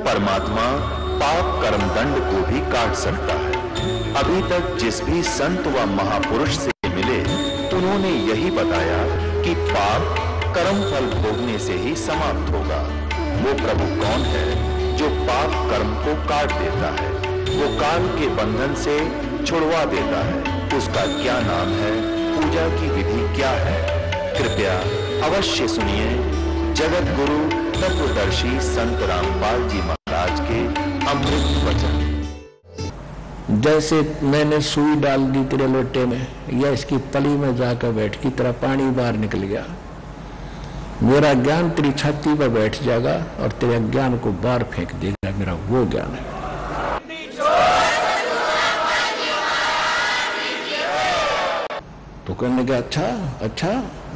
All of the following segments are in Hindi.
परमात्मा पाप कर्म दंड को भी काट सकता है। अभी तक जिस भी संत व महापुरुष से मिले उन्होंने यही बताया कि पाप कर्म फल भोगने से ही समाप्त होगा। वो प्रभु कौन है जो पाप कर्म को काट देता है, वो काल के बंधन से छुड़वा देता है। उसका क्या नाम है, पूजा की विधि क्या है? कृपया अवश्य सुनिए जगत गुरु तत्वदर्शी संत रामपाल जी महाराज के अमृत वचन। जैसे मैंने सुई डाल दी तेरे लोटे में या इसकी तली में जाकर बैठ की तरह पानी बाहर निकल गया, मेरा ज्ञान तेरी छाती पर बैठ जाएगा और तेरे ज्ञान को बाहर फेंक देगा। मेरा वो ज्ञान है। तो कहने का अच्छा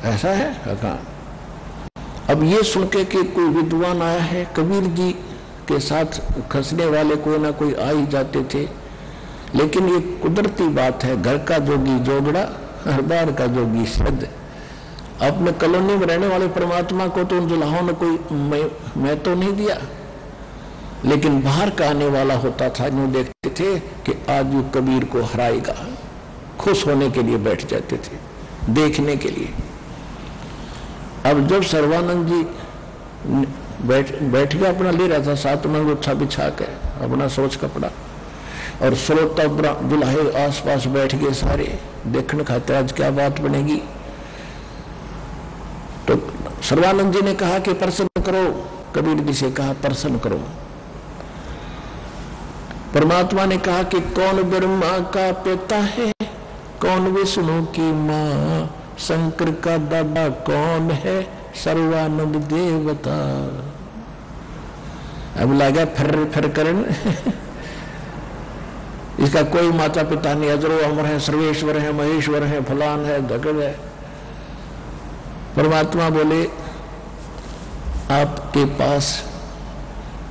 ऐसा है कहा। अब ये सुन के कि कोई विद्वान आया है, कबीर जी के साथ खसने वाले कोई ना कोई आ ही जाते थे, लेकिन ये कुदरती बात है, घर का जोगी जोगड़ा हर बार का जोगी सिद्ध। अपने कॉलोनी में रहने वाले परमात्मा को तो उन दुल्हाओं ने कोई मैं तो नहीं दिया, लेकिन बाहर का आने वाला होता था, जो देखते थे कि आज वो कबीर को हराएगा, खुश होने के लिए बैठ जाते थे, देखने के लिए। अब जब सर्वानंद जी बैठ गया, अपना ले रहा था सात में गुच्छा बिछा के अपना सोच कपड़ा, और श्रोता दुल्हे आस पास बैठ गए सारे देखने खाते आज क्या बात बनेगी। तो सर्वानंद जी ने कहा कि प्रसन्न करो, कबीर जी से कहा प्रसन्न करो। परमात्मा ने कहा कि कौन ब्रह्मा का पिता है, कौन विष्णु की मां, शंकर का दादा कौन है, सर्वानंद देवता। अब लगा फिर करने इसका कोई माता पिता नहीं, अजरो अमर है, सर्वेश्वर है, महेश्वर है, फलान है, धगड़ है। परमात्मा बोले आपके पास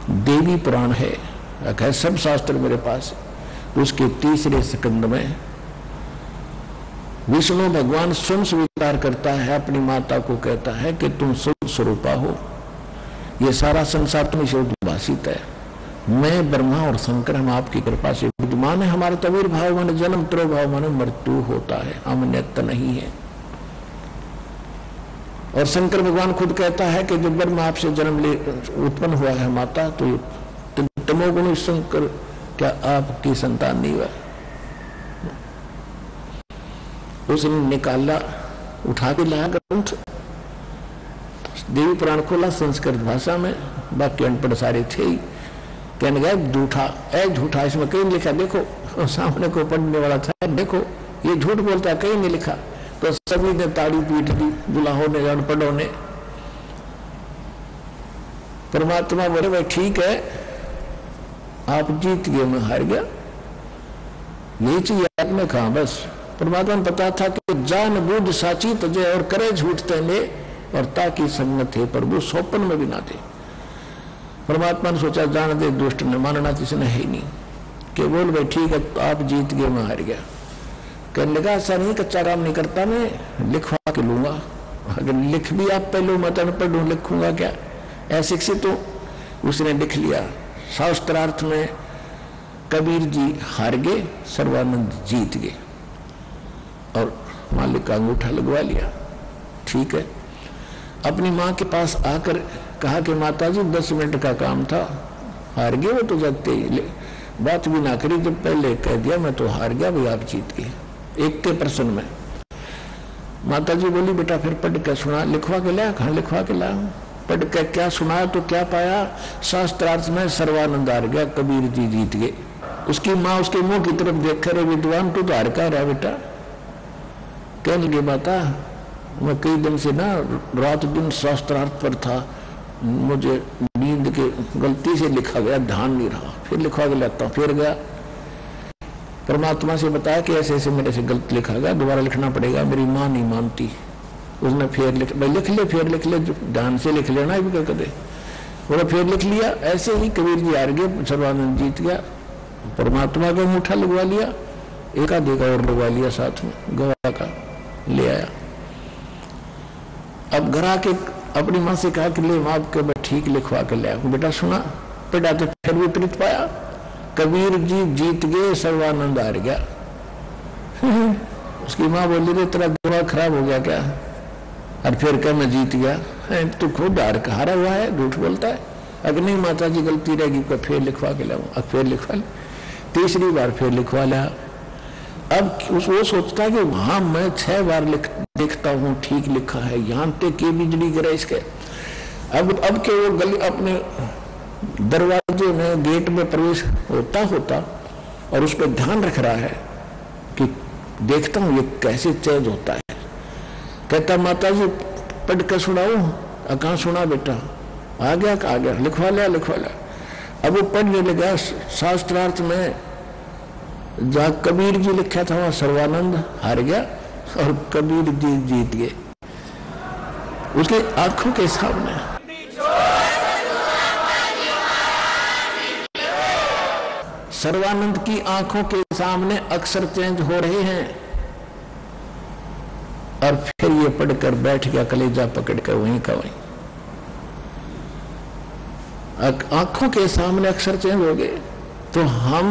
देवी पुराण है, सब शास्त्र मेरे पास। उसके तीसरे स्कंद में विष्णु भगवान स्वयं स्वीकार करता है, अपनी माता को कहता है कि तुम शुद्ध स्वरूपा हो, ये सारा संसार तुम्हें से उद्भासित है, मैं ब्रह्मा और शंकर हम आपकी कृपा से विद्यमान है। हमारा तवीर भाव माने जन्म, त्रोभाव माने मृत्यु होता है, हम नित्य नहीं है। और शंकर भगवान खुद कहता है कि जब ब्रह्मा आपसे जन्म ले उत्पन्न हुआ है माता, तो तमोगुणी शंकर क्या आपकी संतान नहीं हुआ? उसने निकाला, उठा के लाया ग्रंथ, देवी पुराण खोला संस्कृत भाषा में, बाकी अनपढ़ सारे थे ही। कहने गया झूठा इसमें कहीं नहीं लिखा, देखो सामने को पढ़ने वाला था, देखो ये झूठ बोलता, कहीं नहीं लिखा। तो सभी ने ताड़ी पीट दी, दुल्हाओं ने, अनपढ़ों ने। परमात्मा बोले भाई ठीक है, आप जीत गए, मैं हार गया, यही चाहिए आपने कहा। बस परमात्मा ने पता था कि जान बूझ साची तुझे और करे झूठ तेने, और ताकि संगत है प्रभु सोपन में भी ना दे। परमात्मा ने सोचा जान दे, दुष्ट ने मानना किसने है ही नहीं, कि बोल भाई ठीक है आप जीत गए, मैं हार गया। कहने लगा ऐसा नहीं, कच्चा काम नहीं करता, मैं लिखवा के लूंगा। अगर लिख भी आप पहले मत अनपढ़ हूं, लिखूंगा क्या, ऐसे से तो उसने लिख लिया। शास्त्रार्थ में कबीर जी हार गए, सर्वानंद जीत गए, और मालिक का अंगूठा लगवा लिया। ठीक है, अपनी माँ के पास आकर कहा कि माता जी 10 मिनट का काम था, हार गए। वो तो जाते ही बात भी ना करी, जब पहले कह दिया मैं तो हार गया, भाई आप जीत गए। एक के प्रश्न में माता जी बोली बेटा फिर पढ़ के सुना, लिखवा के लाया? कहाँ लिखवा के लाया? पढ़ के क्या सुना तो क्या पाया? शास्त्रार्थ में सर्वानंद हार गया, कबीर जी जीत गए। उसकी माँ उसके मुंह की तरफ देख कर, विद्वान तू तो हार का रहा बेटा। कहने लगे माता मैं कई दिन से ना रात दिन शास्त्रार्थ पर था, मुझे नींद के गलती से लिखा गया, ध्यान नहीं रहा, फिर लिखवा के लाता हूँ। फिर गया परमात्मा से बताया कि ऐसे ऐसे मेरे से गलत लिखा गया, दोबारा लिखना पड़ेगा। मेरी माँ नहीं मानती, उसने फिर लिख ले, फिर लिख ले, ध्यान से लिख लेना भी क्या कदे। बोला फिर लिख लिया। ऐसे ही कबीर जी हार गए, सर्वानंद जीत गया। परमात्मा का अंगूठा लगवा लिया, एक आधे का और लगवा लिया साथ में, गवाह का ले आया। अब घर आके अपनी माँ से कहा कि ले माँ के ठीक लिखवा के ले आया। बेटा सुना? पढ़ा तो फिर विपरीत पाया। कबीर जी जीत गए, सर्वानंद हार गया। उसकी माँ बोली रे तेरा दिमाग खराब हो गया क्या? और फिर क्या मैं जीत गया? तू खुद हारा हुआ है, झूठ बोलता है। अगर नहीं माता जी गलती रहेगी तो फिर लिखवा के लाऊं। अब फिर लिखवा ले, तीसरी बार फिर लिखवा लिया। अब वो सोचता है कि वहां मैं 6 बार देखता हूँ ठीक लिखा है, यहाँ तक के बिजली गिरा इसके। अब के वो गली अपने दरवाजे में गेट में प्रवेश होता और उस पर ध्यान रख रहा है कि देखता हूँ ये कैसे चेंज होता है। कहता माता जी पढ़ के सुनाओ। कहाँ सुना बेटा? आ गया, लिखवा लिया। अब वो पढ़ने लगा। शास्त्रार्थ में जहाँ कबीर जी लिखा था वहां सर्वानंद हार गया और कबीर जी जीत गए उसके आंखों के सामने। सर्वानंद की आंखों के सामने अक्षर चेंज हो रहे हैं और फिर ये पढ़कर बैठ गया, कलेजा पकड़कर वहीं का वहीं। आंखों के सामने अक्षर चेंज हो गए। तो हम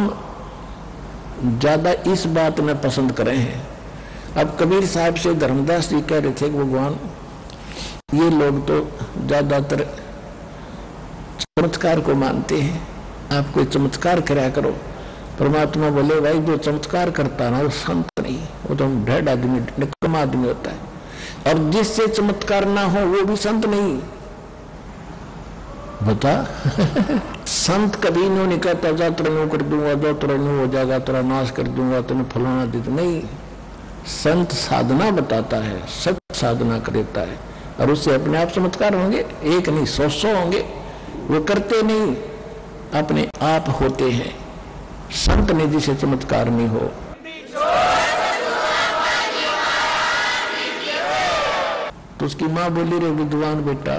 ज्यादा इस बात में पसंद कर रहे हैं। अब कबीर साहब से धर्मदास जी कह रहे थे कि भगवान ये लोग तो ज्यादातर चमत्कार को मानते हैं, आप कोई चमत्कार कराया करो। परमात्मा बोले भाई जो चमत्कार करता ना वो संत नहीं, वो तो ढेड आदमी, निकम्मा आदमी होता है। और जिससे चमत्कार ना हो वो भी संत नहीं। बता संत कभी नहीं कहता जा तेरा कर दूंगा, जो तेरा हो जाएगा, तेरा नाश कर दूंगा, तुम्हें फलाना दे दूंगा। नहीं, संत साधना बताता है, सत्य साधना कर देता है और उससे अपने आप चमत्कार होंगे। एक नहीं 100 होंगे। वो करते नहीं, अपने आप होते हैं। संत ने जिसे चमत्कार नहीं हो। तो उसकी माँ बोली रे विद्वान बेटा,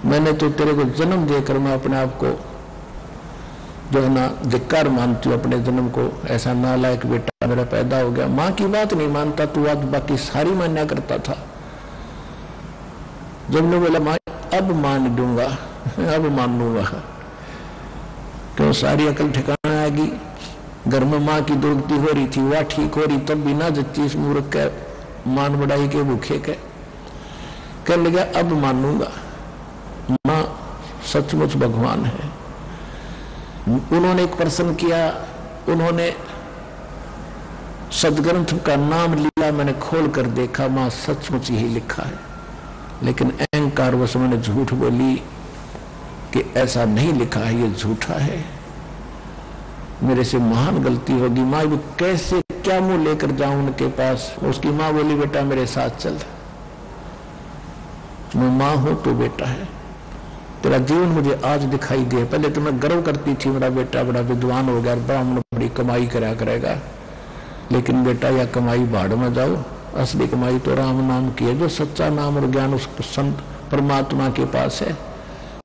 मैंने तो तेरे को जन्म देकर मैं अपने आप को जो है ना धिक्कार मानती हूँ अपने जन्म को। ऐसा नालायक बेटा मेरा पैदा हो गया। माँ की बात नहीं मानता तू, आज बाकी सारी मान्या करता था। जब ने बोला माँ अब मान दूंगा, अब मान लूंगा, क्यों सारी अकल ठिकाना आएगी। घर में माँ की दुर्गति हो रही थी, वह ठीक हो रही, तब बिना जच्ची इस मूर्ख के मान बढ़ाई के भूखे के कर लगा अब मानूंगा। माँ सचमुच भगवान है। उन्होंने एक प्रश्न किया, उन्होंने सदग्रंथ का नाम लिया, मैंने खोल कर देखा माँ सचमुच यही लिखा है। लेकिन अहंकार वश मैंने झूठ बोली कि ऐसा नहीं लिखा है, ये झूठा है, मेरे से महान गलती होगी। माँ वो कैसे क्या मुंह लेकर जाऊं उनके पास। उसकी माँ बोली बेटा मेरे साथ चल, मैं माँ हूं तो बेटा है, तेरा जीवन मुझे आज दिखाई दे। पहले तो मैं गर्व करती थी मेरा बेटा बड़ा विद्वान हो गया, ब्राह्मण बड़ी कमाई करा करेगा। लेकिन बेटा यह कमाई भाड़ में जाओ, असली कमाई तो राम नाम की है, जो सच्चा नाम और ज्ञान उस संत परमात्मा के पास है।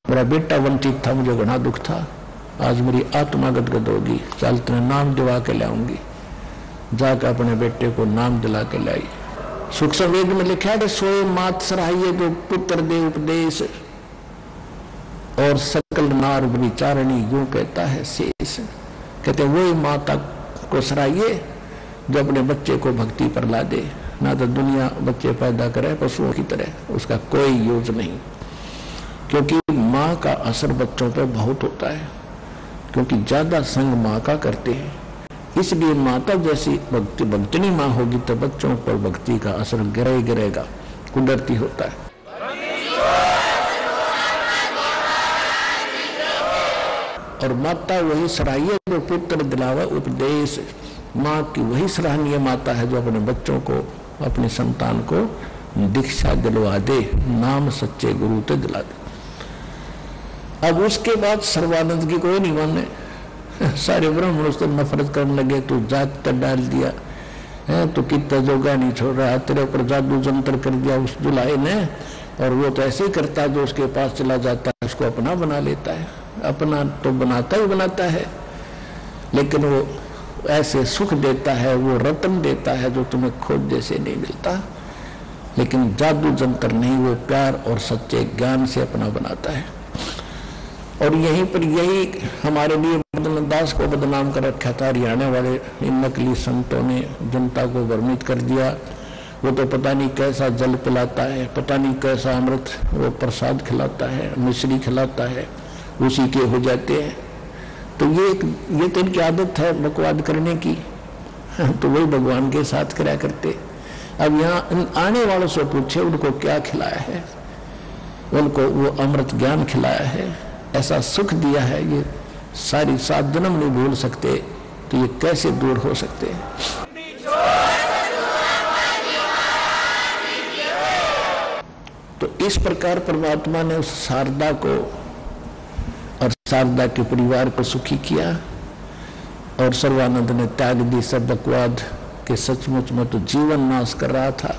मेरा बेटा वंचित था, मुझे घना दुख था, आज मेरी आत्मा गदगद होगी। चल तेरे नाम दिला के लाऊंगी। जाकर अपने बेटे को नाम दिला के लाई। सुख संवेद में लिखा है सोए मात सराहिए जो पुत्र दे उपदेश, और सकल नार विचारणी यूं कहता है शेष। कहते वही माता को सराहिए जो अपने बच्चे को भक्ति पर ला दे। ना तो दुनिया बच्चे पैदा करे पशुओं की तरह, उसका कोई यूज नहीं। क्योंकि माँ का असर बच्चों पर बहुत होता है, क्योंकि ज्यादा संग माँ का करते हैं। इसलिए माता जैसी भक्तिनी माँ होगी तो बच्चों पर भक्ति का असर गिरेगा, कुदरती होता है। और माता वही सराहिए जो पुत्र दिलावा उपदेश। माँ की वही सराहनीय माता है जो अपने बच्चों को, अपने संतान को दीक्षा दिलवा दे, नाम सच्चे गुरु ते दिला दे। अब उसके बाद सर्वानंद की कोई नहीं माने। सारे ब्राह्मण उससे नफरत करने लगे, तू जात तक डाल दिया है, तो कितना जोगा नहीं छोड़ रहा, तेरे ऊपर जादू जंतर कर दिया उस दुल्हे ने। और वो तो ऐसे ही करता है, जो उसके पास चला जाता है उसको अपना बना लेता है। अपना तो बनाता ही बनाता है, लेकिन वो ऐसे सुख देता है, वो रत्न देता है जो तुम्हें खोज जैसे नहीं मिलता। लेकिन जादू जंतर नहीं, वो प्यार और सच्चे ज्ञान से अपना बनाता है। और यहीं पर यही हमारे लिए बदनदास को बदनाम कर रखा था। हरियाणा वाले इन नकली संतों ने जनता को भ्रमित कर दिया। वो तो पता नहीं कैसा जल पिलाता है, पता नहीं कैसा अमृत वो प्रसाद खिलाता है, मिश्री खिलाता है, उसी के हो जाते हैं। तो ये तो इनकी आदत है बकवाद करने की। तो वही भगवान के साथ करा करते। अब यहाँ आने वालों से पूछे उनको क्या खिलाया है, उनको वो अमृत ज्ञान खिलाया है, ऐसा सुख दिया है, ये सारी 7 जन्म नहीं भूल सकते, तो ये कैसे दूर हो सकते हैं। तो इस प्रकार परमात्मा ने उस शारदा को और शारदा के परिवार को सुखी किया। और सर्वानंद ने त्याग दी सब बकवाद के। सचमुच में तो जीवन नाश कर रहा था।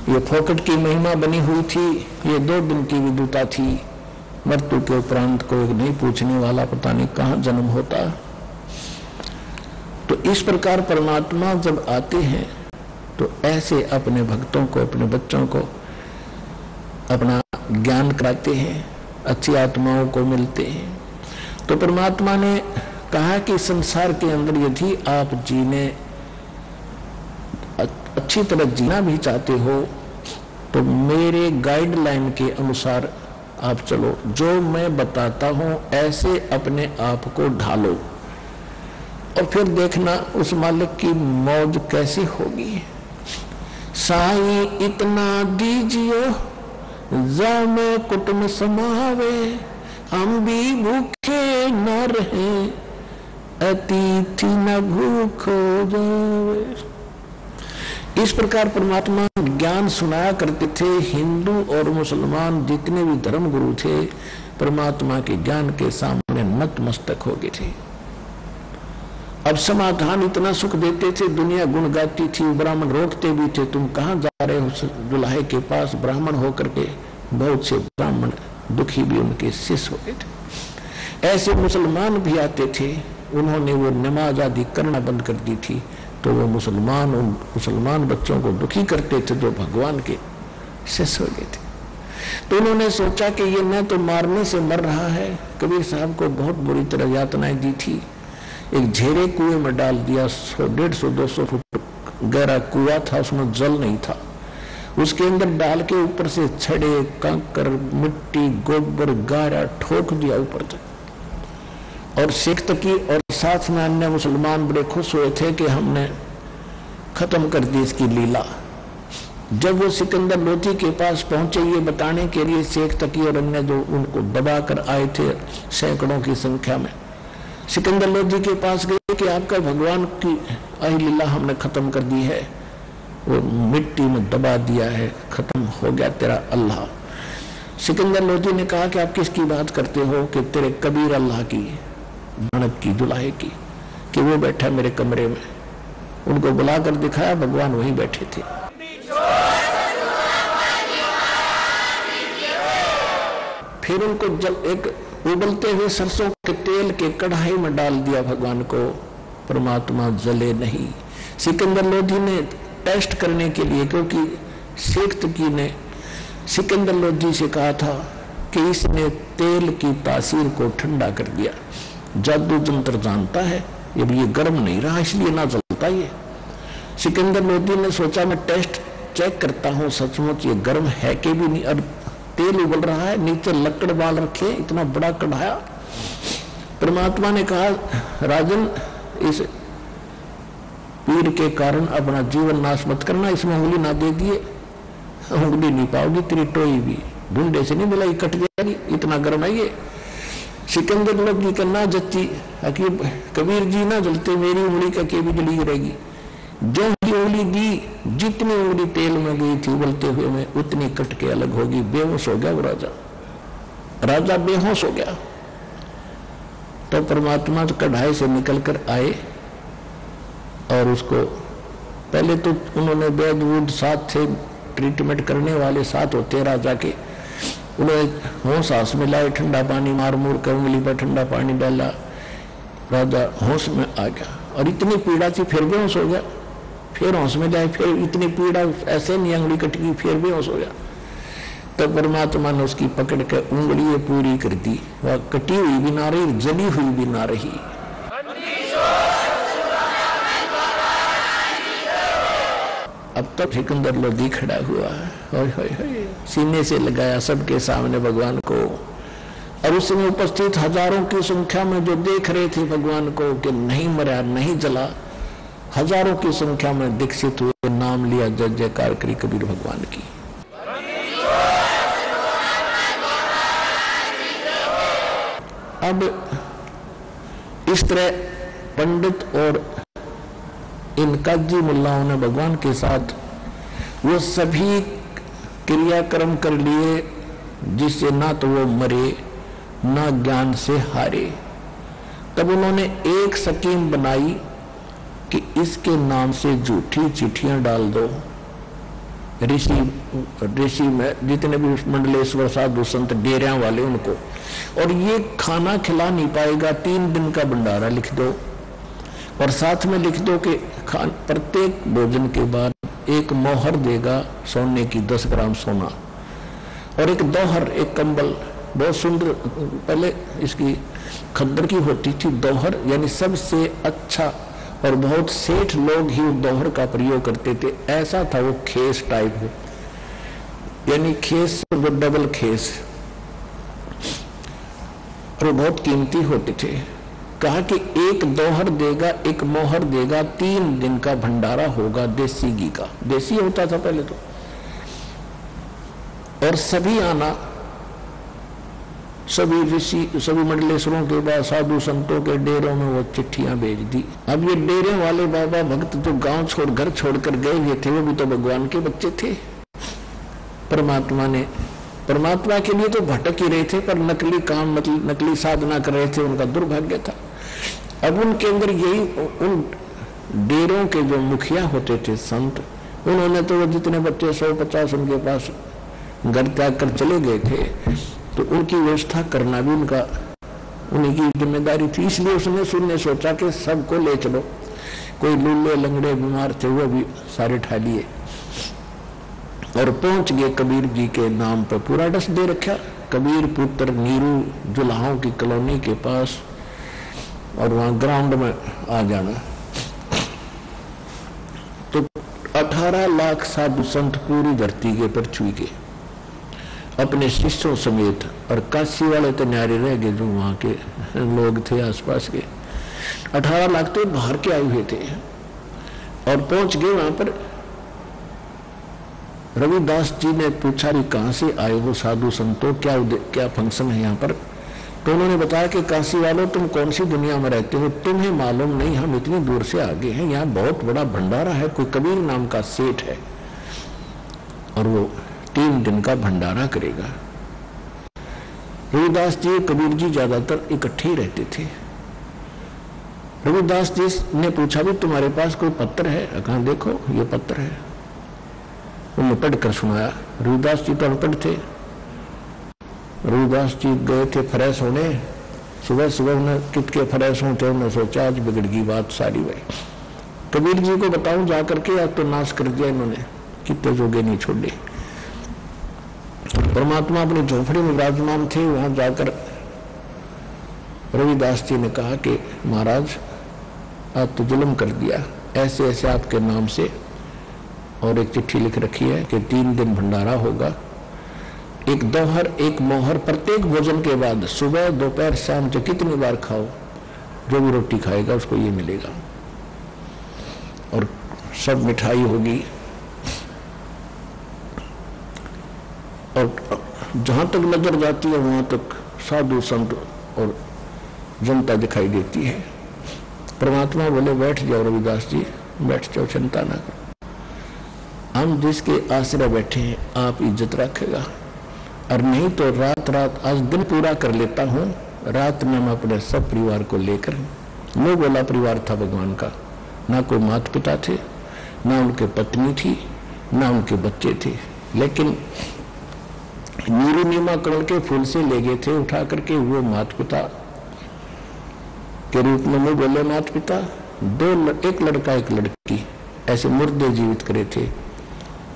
ये फोकट की महिमा बनी हुई थी, ये 2 दिन की विद्युता थी। मृत्यु के उपरांत को एक नहीं पूछने वाला पता नहीं कहाँ जन्म होता। तो इस प्रकार परमात्मा जब आते हैं तो ऐसे अपने भक्तों को, अपने बच्चों को अपना ज्ञान कराते हैं, अच्छी आत्माओं को मिलते हैं। तो परमात्मा ने कहा कि संसार के अंदर यदि आप जीने अच्छी तरह जीना भी चाहते हो तो मेरे गाइडलाइन के अनुसार आप चलो। जो मैं बताता हूं ऐसे अपने आप को ढालो और फिर देखना उस मालिक की मौज कैसी होगी। साई इतना दीजियो जा में कुटुंब समावे, हम भी भूखे न रहे अतिथि न भूखो जावे। इस प्रकार परमात्मा ज्ञान सुनाया करते थे। हिंदू और मुसलमान जितने भी धर्म गुरु थे परमात्मा के ज्ञान के सामने नतमस्तक हो गए थे। अब समाधान इतना सुख देते थे, दुनिया गुण गाती थी, ब्राह्मण रोकते भी थे, तुम कहाँ जा रहे हो दुल्हे के पास ब्राह्मण होकर के। बहुत से ब्राह्मण दुखी भी उनके शिष्य हो गए थे। ऐसे मुसलमान भी आते थे, उन्होंने वो नमाज आदि करना बंद कर दी थी, तो वो मुसलमान उन मुसलमान बच्चों को दुखी करते थे जो भगवान के शिष्य हो गए थे। तो उन्होंने सोचा कि ये न तो मारने से मर रहा है। कबीर साहब को बहुत बुरी तरह यातनाएं दी थी। एक झेरे कुएं में डाल दिया, 150-200 फुट गहरा कुआं था, उसमें जल नहीं था। उसके अंदर डाल के ऊपर से छड़े, कंकर, मिट्टी, गोबर, गारा ठोक दिया ऊपर तक। और सिख तकी और साथ में अन्य मुसलमान बड़े खुश हुए थे कि हमने खत्म कर दी इसकी लीला। जब वो सिकंदर लोधी के पास पहुंचे ये बताने के लिए, शेख तकी और अन्य जो उनको दबा कर आए थे सैकड़ों की संख्या में, सिकंदर लोधी के पास गए कि आपका भगवान की अहिलीला हमने खत्म कर दी है, वो मिट्टी में दबा दिया है, खत्म हो गया तेरा अल्लाह। सिकंदर लोधी ने कहा कि आप किसकी बात करते हो? कि तेरे कबीर अल्लाह की, नानक की, दुल्हे की, कि वो बैठा मेरे कमरे में। उनको बुलाकर दिखाया, भगवान वहीं बैठे थे। फिर उनको जब एक उबलते हुए सरसों के तेल के कढ़ाई में डाल दिया भगवान को, परमात्मा जले नहीं। सिकंदर लोधी ने टेस्ट करने के लिए, क्योंकि शेख तकी ने सिकंदर लोधी से कहा था कि इसने तेल की तासीर को ठंडा कर दिया, जादू जंत्र जानता है, ये गर्म नहीं रहा इसलिए ना जलता। ये सिकंदर लोधी ने सोचा मैं टेस्ट चेक करता हूँ, सचमुच ये गर्म है कि भी नहीं। और तेल उबल रहा है, नीचे लकड़ बाल रखे, इतना बड़ा कढ़ाया। परमात्मा ने कहा, राजन इस पीर के कारण अपना जीवन नाश मत करना, इसमें उंगली ना दे दिए, उंगली नहीं पाओगी, तेरी टोई भी ढूंढे से नहीं मिलाई, कट जाएगी, इतना गर्म है ये। सिकंदर लोधी का ना जच्ची, कबीर जी ना जलते, मेरी उंगली का के भी जली रहेगी। जो ही उंगली दी, जितनी उंगली तेल में गई थी उबलते हुए में, उतनी कट के अलग होगी। बेहोश हो गया वो राजा बेहोश हो गया। तो परमात्मा तो कढ़ाई से निकल कर आए और उसको पहले तो उन्होंने वैद्य वूड साथ थे, ट्रीटमेंट करने वाले साथ होते राजा के। उन्होंने होश हास में लाए, ठंडा पानी मार मूर कर उंगली पर ठंडा पानी डाला, राजा होश में आ गया। और इतनी पीड़ा थी, फिर बेहोश हो गया। फिर होश में जाए, फिर इतनी पीड़ा, ऐसे नहीं उंगली कटगी, फिर बेहोश हो गया। तो परमात्मा ने उसकी पकड़ के उंगली पूरी कर दी। वह कटी हुई भी ना रही, जली हुई भी ना रही। अब तो सिकंदर लोधी खड़ा हुआ है, सीने से लगाया सबके सामने भगवान को। और उसमें उपस्थित हजारों की संख्या में जो देख रहे थे भगवान को कि नहीं मरा नहीं जला, हजारों की संख्या में दीक्षित हुए, नाम लिया, जय जयकार करी कबीर भगवान की। अब इस तरह पंडित और इन काजी मुल्लाओं ने भगवान के साथ वो सभी क्रियाक्रम कर लिए जिससे ना तो वो मरे ना ज्ञान से हारे। तब उन्होंने एक स्कीम बनाई कि इसके नाम से झूठी चिट्ठियां डाल दो ऋषि में जितने भी मंडलेश्वर साधु संत डेरिया वाले उनको, और ये खाना खिला नहीं पाएगा, 3 दिन का भंडारा लिख दो। और साथ में लिख दो कि प्रत्येक भोजन के बाद एक मोहर देगा सोने की, 10 ग्राम सोना, और एक दोहर, एक कंबल, बहुत सुंदर, पहले इसकी खद्दर की होती थी दोहर, यानी सबसे अच्छा, और बहुत सेठ लोग ही दोहर का प्रयोग करते थे। ऐसा था वो खेस टाइप हो, यानी खेस वो डबल खेस, और बहुत कीमती होते थे। कहा कि एक दोहर देगा, एक मोहर देगा, 3 दिन का भंडारा होगा देसी घी का, देसी होता था पहले तो, और सभी आना, सभी ऋषि, सभी मंडलेश्वरों के बाद साधु संतों के डेरों में वो चिट्ठियां भेज दी। अब ये डेरे वाले बाबा भक्त जो गांव छोड़ घर छोड़कर गए हुए थे, वो भी तो भगवान के बच्चे थे। परमात्मा के लिए तो भटक ही रहे थे, पर नकली काम, नकली साधना कर रहे थे, उनका दुर्भाग्य था। अब उनके अंदर यही, उन डेरों के जो मुखिया होते थे संत, उन्होंने तो वो जितने बच्चे 150 उनके पास घर त्याग कर चले गए थे, तो उनकी व्यवस्था करना भी उन्हीं की जिम्मेदारी थी। इसलिए उसने सोचा कि सबको ले चलो, कोई लूले लंगड़े बीमार थे वो भी सारे ठा लिए, और पहुंच गए कबीर जी के नाम पर। पूरा एड्रेस दे रखा, कबीर पुत्र नीरू जुलाहों की कॉलोनी के पास, और वहां ग्राउंड में आ जाना। तो 18 लाख साधु संत पूरी धरती के पर छुई गए अपने शिष्यों समेत, और काशी वाले तो न्यारे रह गए जो वहां के लोग थे आसपास के। 18 लाख तो बाहर के आए हुए थे, और पहुंच गए वहां पर। रविदास जी ने पूछा कि कहां से आए हो साधु संतों, क्या फंक्शन है यहाँ पर? तो उन्होंने बताया कि काशी वालों, तुम कौन सी दुनिया में रहते हो, तुम्हें मालूम नहीं, हम इतनी दूर से आगे हैं, यहाँ बहुत बड़ा भंडारा है, कोई कबीर नाम का सेठ है, और वो 3 दिन का भंडारा करेगा। रविदास जी कबीर जी ज्यादातर इकट्ठे ही रहते थे। रविदास जी ने पूछा भी तुम्हारे पास कोई पत्र है? कहा देखो ये पत्र है। उन्होंने पढ़कर सुनाया। रविदास जी तो अनपढ़ थे। रविदास जी गए थे फ्रेश होने, सुबह सुबह उन्हें कितके फ्रेश होते, उन्होंने सोचा आज बिगड़ गई बात सारी। भाई कबीर जी को बताऊं जाकर के, आज तो नाश कर दिया इन्होंने, कितने जोगे नहीं छोड़े। परमात्मा अपनी झोपड़ी में विराजमान थे। वहां जाकर रविदास जी ने कहा कि महाराज आज तो जुल्म कर दिया, ऐसे ऐसे आपके नाम से, और एक चिट्ठी लिख रखी है कि 3 दिन भंडारा होगा, एक दोहर एक मोहर, प्रत्येक भोजन के बाद सुबह दोपहर शाम जो कितनी बार खाओ, जो भी रोटी खाएगा उसको ये मिलेगा, और सब मिठाई होगी, और जहां तक नजर जाती है वहां तक साधु संत और जनता दिखाई देती है। परमात्मा बोले बैठ जाओ रविदास जी, बैठ जाओ, चिंता ना करो, हम जिसके आश्रय बैठे हैं आप इज्जत रखेगा, और नहीं तो रात रात आज दिन पूरा कर लेता हूं, रात में मैं अपने सब परिवार को लेकर, नो बोला परिवार था भगवान का, ना कोई माता पिता थे, ना उनके पत्नी थी, ना उनके बच्चे थे, लेकिन नीरू नीमा करण के फूल से ले गए थे उठा करके वो माता पिता के रूप में बोले माता पिता, एक लड़का एक लड़की, ऐसे मुर्दे जीवित करे थे,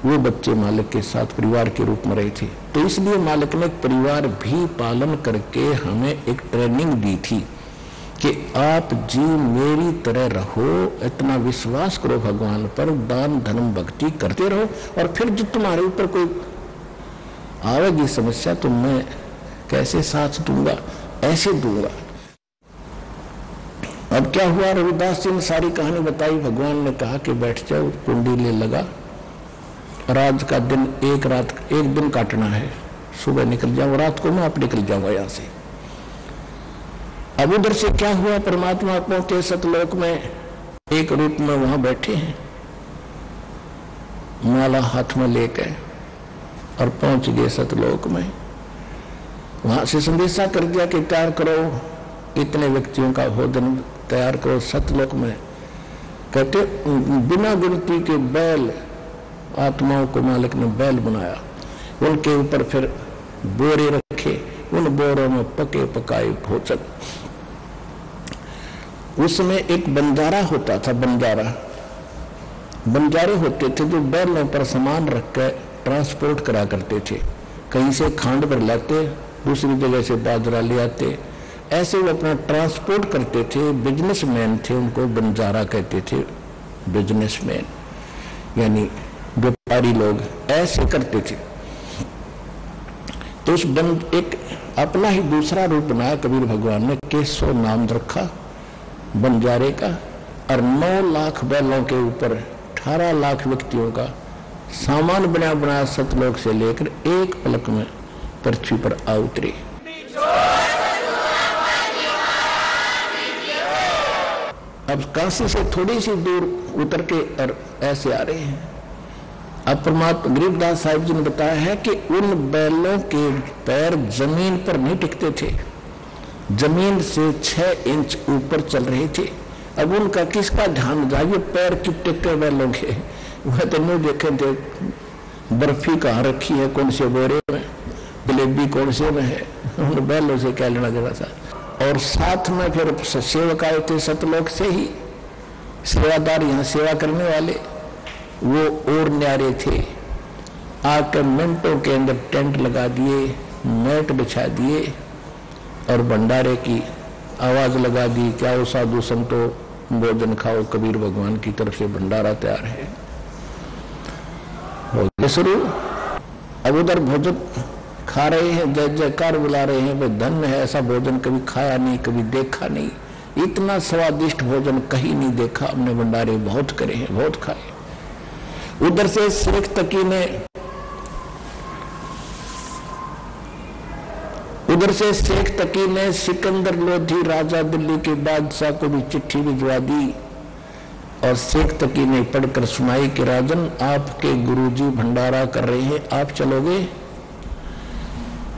वो बच्चे मालिक के साथ परिवार के रूप में रहे थे। तो इसलिए मालिक ने परिवार भी पालन करके हमें एक ट्रेनिंग दी थी कि आप जी मेरी तरह रहो, इतना विश्वास करो भगवान पर, दान धर्म भक्ति करते रहो, और फिर जो तुम्हारे ऊपर कोई आवेगी समस्या तो मैं कैसे साथ दूंगा, ऐसे दूंगा। अब क्या हुआ, रविदास जी ने सारी कहानी बताई। भगवान ने कहा कि बैठ जाओ, कुंडी ले लगा, और आज का दिन एक दिन काटना है, सुबह निकल जाओ, रात को मैं आप निकल जाऊंगा यहां से। अब उधर से क्या हुआ, परमात्मा पहुंचे सतलोक में, एक रूप में वहां बैठे हैं, माला हाथ में लेकर, और पहुंच गए सतलोक में। वहां से संदेशा कर दिया कि तैयार करो, इतने व्यक्तियों का भोजन तैयार करो सतलोक में। कहते बिना गिनती के बैल, आत्माओं को मालिक ने बैल बनाया, उनके ऊपर फिर बोरे रखे, उन बोरों में पके पकाए भोजन। उसमें एक बंजारा होता था, बंजारे होते थे जो बैलों पर सामान रख कर ट्रांसपोर्ट करा करते थे। कहीं से खांड भर लाते, दूसरी जगह से बाजरा ले आते, ऐसे वो अपना ट्रांसपोर्ट करते थे। बिजनेसमैन थे, उनको बंजारा कहते थे, बिजनेसमैन यानी व्यापारी लोग ऐसे करते थे। तो उस एक अपना ही दूसरा रूप बनाया कबीर भगवान ने, केशव नाम रखा बंजारे का, और 9 लाख बैलों के ऊपर 18 लाख व्यक्तियों का सामान बनाया सतलोक से लेकर एक पलक में पृथ्वी पर आ उतरे। अब काशी से थोड़ी सी दूर उतर के और ऐसे आ रहे हैं। अब परमात्मा गरीबदास साहिब जी ने बताया है कि उन बैलों के पैर जमीन पर नहीं टिकते थे, जमीन से 6 इंच ऊपर चल रहे थे। अब उनका किसका ध्यान था, ये पैर की टिके बैलों के, वह तो नहीं देखे थे बर्फी कहाँ रखी है, कौन से बोरे में, जलेबी कौन से में है, उन बैलों से क्या लेना देना था। और साथ में फिर सेवक आए थे सतलोक से ही, सेवादार यहाँ सेवा करने वाले, वो और न्यारे थे। आकर मिनटों के अंदर टेंट लगा दिए, मैट बिछा दिए, और भंडारे की आवाज लगा दी, क्या हो साधु संतो भोजन खाओ, कबीर भगवान की तरफ से भंडारा तैयार है। हो गया शुरू। अब उधर भोजन खा रहे हैं, जय जयकार बुला रहे हैं, भाई धन्य है, ऐसा भोजन कभी खाया नहीं, कभी देखा नहीं, इतना स्वादिष्ट भोजन कहीं नहीं देखा हमने, भंडारे बहुत करे हैं, बहुत खाए। उधर से शेख तकी ने सिकंदर लोधी राजा दिल्ली के बादशाह को भी चिट्ठी भिजवा दी, और शेख तकी ने पढ़कर सुनाई कि राजन आपके गुरुजी भंडारा कर रहे हैं, आप चलोगे?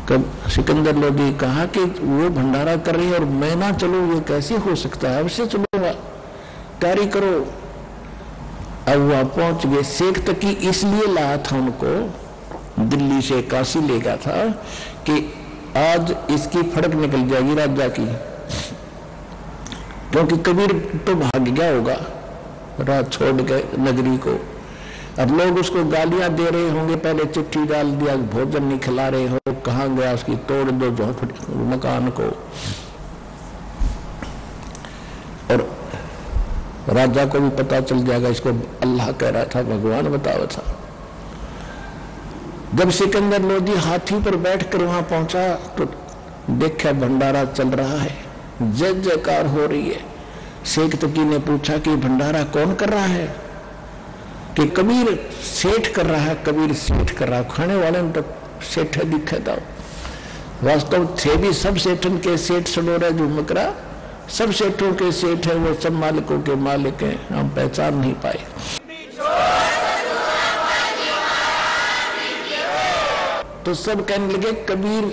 कब सिकंदर लोधी कहा कि वो भंडारा कर रही है और मैं ना चलूं, ये कैसे हो सकता है, अवश्य चलूंगा, कार्य करो। अब वहां पहुंच गए। शेख तकी इसलिए लाया था उनको, दिल्ली से काशी ले गया था कि आज इसकी फड़क निकल जाएगी राजा की, क्योंकि कबीर तो भाग गया होगा रात छोड़ के नगरी को। अब लोग उसको गालियां दे रहे होंगे, पहले चिट्ठी डाल दिया, भोजन नहीं खिला रहे हो, कहां गया, उसकी तोड़ दो झोंपड़ी मकान को। और राजा को भी पता चल जाएगा, इसको अल्लाह कह रहा था, भगवान बतावा था। जब सिकंदर लोधी हाथी पर बैठकर वहां पहुंचा तो देखा भंडारा चल रहा है, जय जयकार हो रही है। शेख तकी ने पूछा कि भंडारा कौन कर रहा है? कि कबीर सेठ कर रहा है, कबीर सेठ कर रहा है। खाने वाले ने तो सेठ दिखा था, वास्तव थे भी सब सेठन के सेठ सडोरा जो मकरा, सब सेठों के सेठ है, वो सब मालिकों के मालिक हैं, हम पहचान नहीं पाए। तो सब कहने लगे कबीर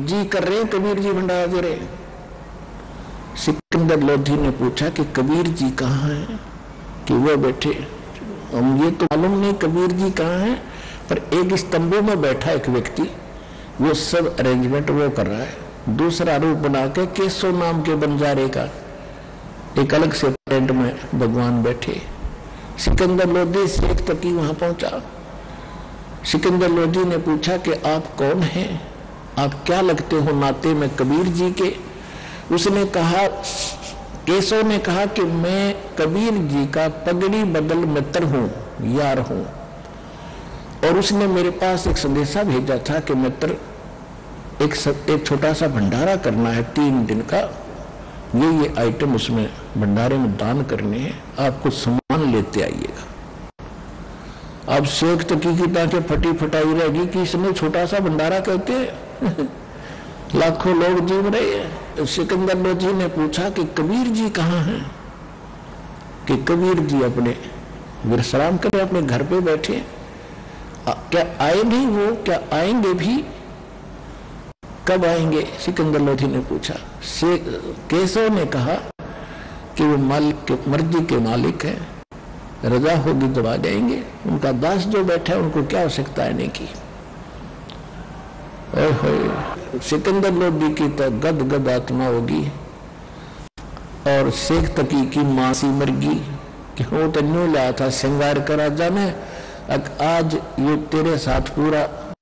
जी कर रहे हैं, कबीर जी भंडारा दे रहे हैं। सिकंदर लोधी ने पूछा कि कबीर जी कहाँ हैं? कि वो बैठे, हम ये तो मालूम नहीं कबीर जी कहाँ हैं, पर एक स्तंभों में बैठा एक व्यक्ति, वो सब अरेंजमेंट वो कर रहा है। दूसरा रूप बना के केशव नाम के बंजारे का एक अलग से टेंट में भगवान बैठे। सिकंदर लोधी शेख तकी वहां पहुंचा, सिकंदर लोधी ने पूछा कि आप कौन हैं, आप क्या लगते हो नाते में कबीर जी के। उसने कहा, केशव ने कहा कि मैं कबीर जी का पगड़ी बदल मित्र हूं, यार हूं। और उसने मेरे पास एक संदेशा भेजा था कि मित्र एक छोटा सा भंडारा करना है 3 दिन का, ये आइटम उसमें भंडारे में दान करने हैं, आप कुछ सामान लेते आइएगा। अब शेख तो की ताकि फटी फटाई रहेगी कि इसने छोटा सा भंडारा कहते हैं लाखों लोग जीव रहे हैं। सिकंदर लोधी ने पूछा कि कबीर जी कहाँ हैं, कि कबीर जी अपने विश्राम करें, अपने घर पे बैठे। क्या आए नहीं वो, क्या आएंगे भी, कब आएंगे? सिकंदर लोधी ने पूछा। केशव ने कहा कि वो मालिक के मर्जी के मालिक है, रजा होगी तो आ जाएंगे, उनका दास जो बैठा है उनको क्या आवश्यकता आने की। सिकंदर लोधी की तो गद गद आत्मा होगी। और शेख तकी की मासी मरगी कि वो तो न्यू लाया था श्रृंगार का राजा ने, आज ये तेरे साथ पूरा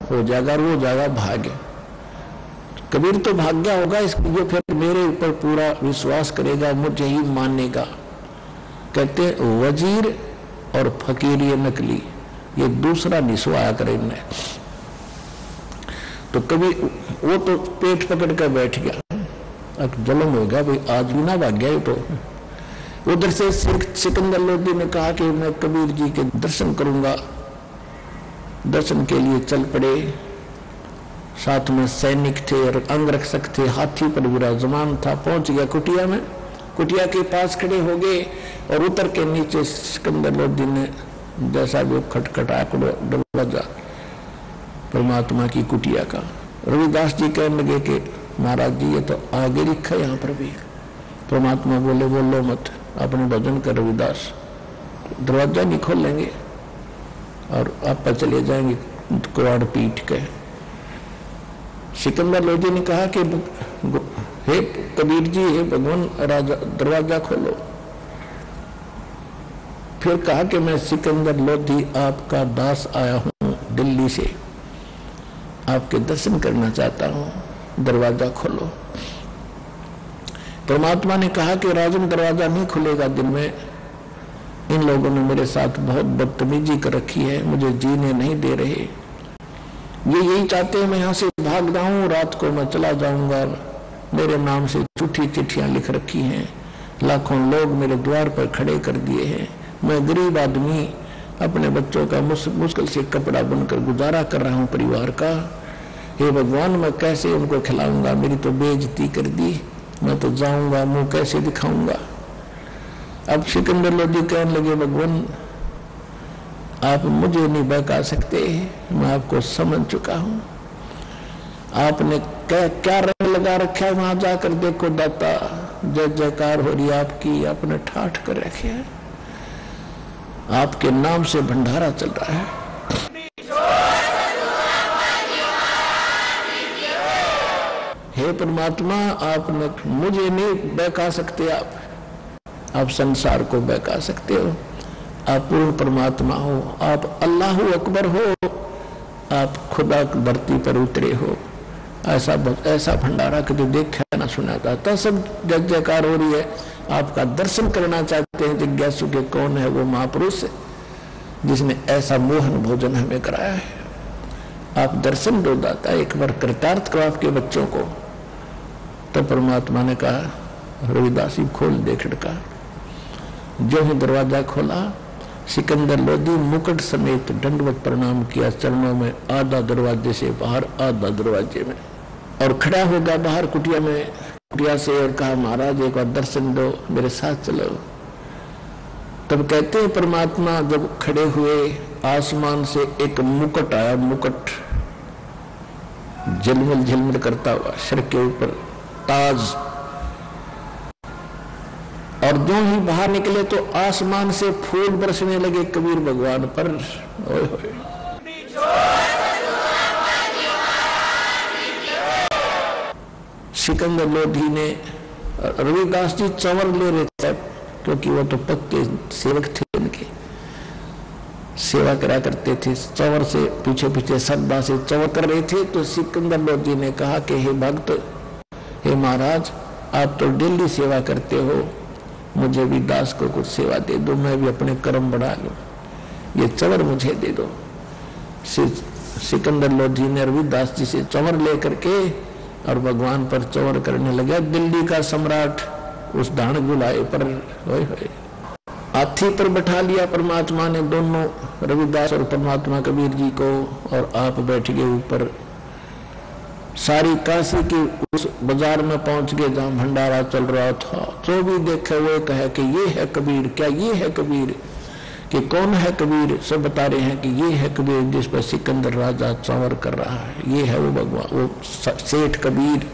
हो जाएगा, वो जाएगा भाग्य। कबीर तो भाग गया होगा, इसलिए फिर मेरे ऊपर पूरा विश्वास करेगा, मुझे ही मानेगा। कहते वजीर और फकीर ये नकली, ये दूसरा निशो आया करे इनमें। तो कभी वो तो पेट पकड़ कर बैठ गया, अब जलन हो गया भाई, आज भी ना भाग गया। तो उधर से सिकंदर लोधी ने कहा कि मैं कबीर जी के दर्शन करूंगा। दर्शन के लिए चल पड़े, साथ में सैनिक थे और अंगरक्षक थे, हाथी पर विराजमान था। पहुंच गया कुटिया में, कुटिया के पास खड़े हो गए और उतर के नीचे सिकंदर लोधी ने जैसा भी खटखटाया दरवाजा परमात्मा की कुटिया का। रविदास जी कहने लगे कि महाराज जी ये तो आगे लिखा है यहाँ पर भी। परमात्मा बोले बोलो मत, अपने भजन कर रविदास, दरवाजा नहीं खोलेंगे और आप पर चले जाएंगे कुराड़ पीट के। सिकंदर लोधी ने कहा कि हे कबीर जी, हे भगवान, राजा दरवाजा खोलो। फिर कहा कि मैं सिकंदर लोधी आपका दास आया हूं दिल्ली से, आपके दर्शन करना चाहता हूं, दरवाजा खोलो। परमात्मा ने कहा कि राजन दरवाजा नहीं खुलेगा दिन में, इन लोगों ने मेरे साथ बहुत बदतमीजी कर रखी है, मुझे जीने नहीं दे रहे। ये यही चाहते हैं मैं यहाँ से भाग जाऊं, रात को मैं चला जाऊंगा। मेरे नाम से झूठी चिट्ठियां लिख रखी हैं, लाखों लोग मेरे द्वार पर खड़े कर दिए हैं। मैं गरीब आदमी अपने बच्चों का मुश्किल से कपड़ा बनकर गुजारा कर रहा हूं परिवार का। हे भगवान, मैं कैसे उनको खिलाऊंगा, मेरी तो बेइज्जती कर दी, मैं तो जाऊंगा मुंह कैसे दिखाऊंगा। अब सिकंदर लोधी कहने लगे भगवान आप मुझे नहीं बहका सकते, मैं आपको समझ चुका हूं। आपने क्या रंग लगा रखा है, वहां जाकर देखो दाता, जय जयकार हो रही आपकी, आपने ठाठ कर रखे है, आपके नाम से भंडारा चल रहा है। हे परमात्मा, आपने मुझे नहीं बहका सकते, आप संसार को बहका सकते हो। आप पूर्ण परमात्मा हो, आप अल्लाह अकबर हो, आप खुदा धरती पर उतरे हो। ऐसा भंडारा कभी देखा ना सुना जाता। सब जय जयकार हो रही है, आपका दर्शन करना चाहते हैं जिज्ञासु के कौन है वो महापुरुष जिसने ऐसा मोहन भोजन हमें कराया है। आप दर्शन दो दाता, एक बार कृतार्थ करो आपके बच्चों को। तो परमात्मा ने कहा रविदासी खोल दे खिड़का। जो ही दरवाजा खोला, सिकंदर लोधी मुकुट समेत दंडवत प्रणाम किया चरणों में, आधा दरवाजे से बाहर आधा दरवाजे में, और खड़ा होगा बाहर कुटिया में, कुटिया से, और कहा महाराज एक बार दर्शन दो, मेरे साथ चलो। तब कहते हैं परमात्मा जब खड़े हुए, आसमान से एक मुकुट आया, मुकुट झिलमिल झिलमिल करता हुआ सिर के ऊपर ताज। और जो ही बाहर निकले तो आसमान से फूल बरसने लगे कबीर भगवान पर। ओए होए, सिकंदर लोधी ने, रविदास जी चंवर ले रहे थे क्योंकि वो तो पक्के सेवक थे उनके। सेवा करा करते थे। चंवर से पीछे पीछे श्रद्धा से चंवर कर रहे थे तो सिकंदर लोधी ने कहा कि हे भक्त, हे महाराज, आप तो डेली सेवा करते हो, मुझे भी दास को कुछ सेवा दे दो, मैं भी अपने कर्म बढ़ा लूं, ये चंवर मुझे दे दो। सिकंदर लोधी ने रविदास जी से चंवर लेकर के और भगवान पर चंवर करने लगा। दिल्ली का सम्राट उस धान गुलाए पर हाथी पर बैठा लिया परमात्मा ने दोनों, रविदास और परमात्मा कबीर जी को, और आप बैठ गए ऊपर। सारी काशी के उस बाजार में पहुंच गए जहां भंडारा चल रहा था। जो भी देखे वो कहे कि ये है कबीर, क्या ये है कबीर, कि कौन है कबीर। सब बता रहे हैं कि ये है कबीर जिस पर सिकंदर राजा चंवर कर रहा है, ये है वो भगवान, वो सेठ कबीर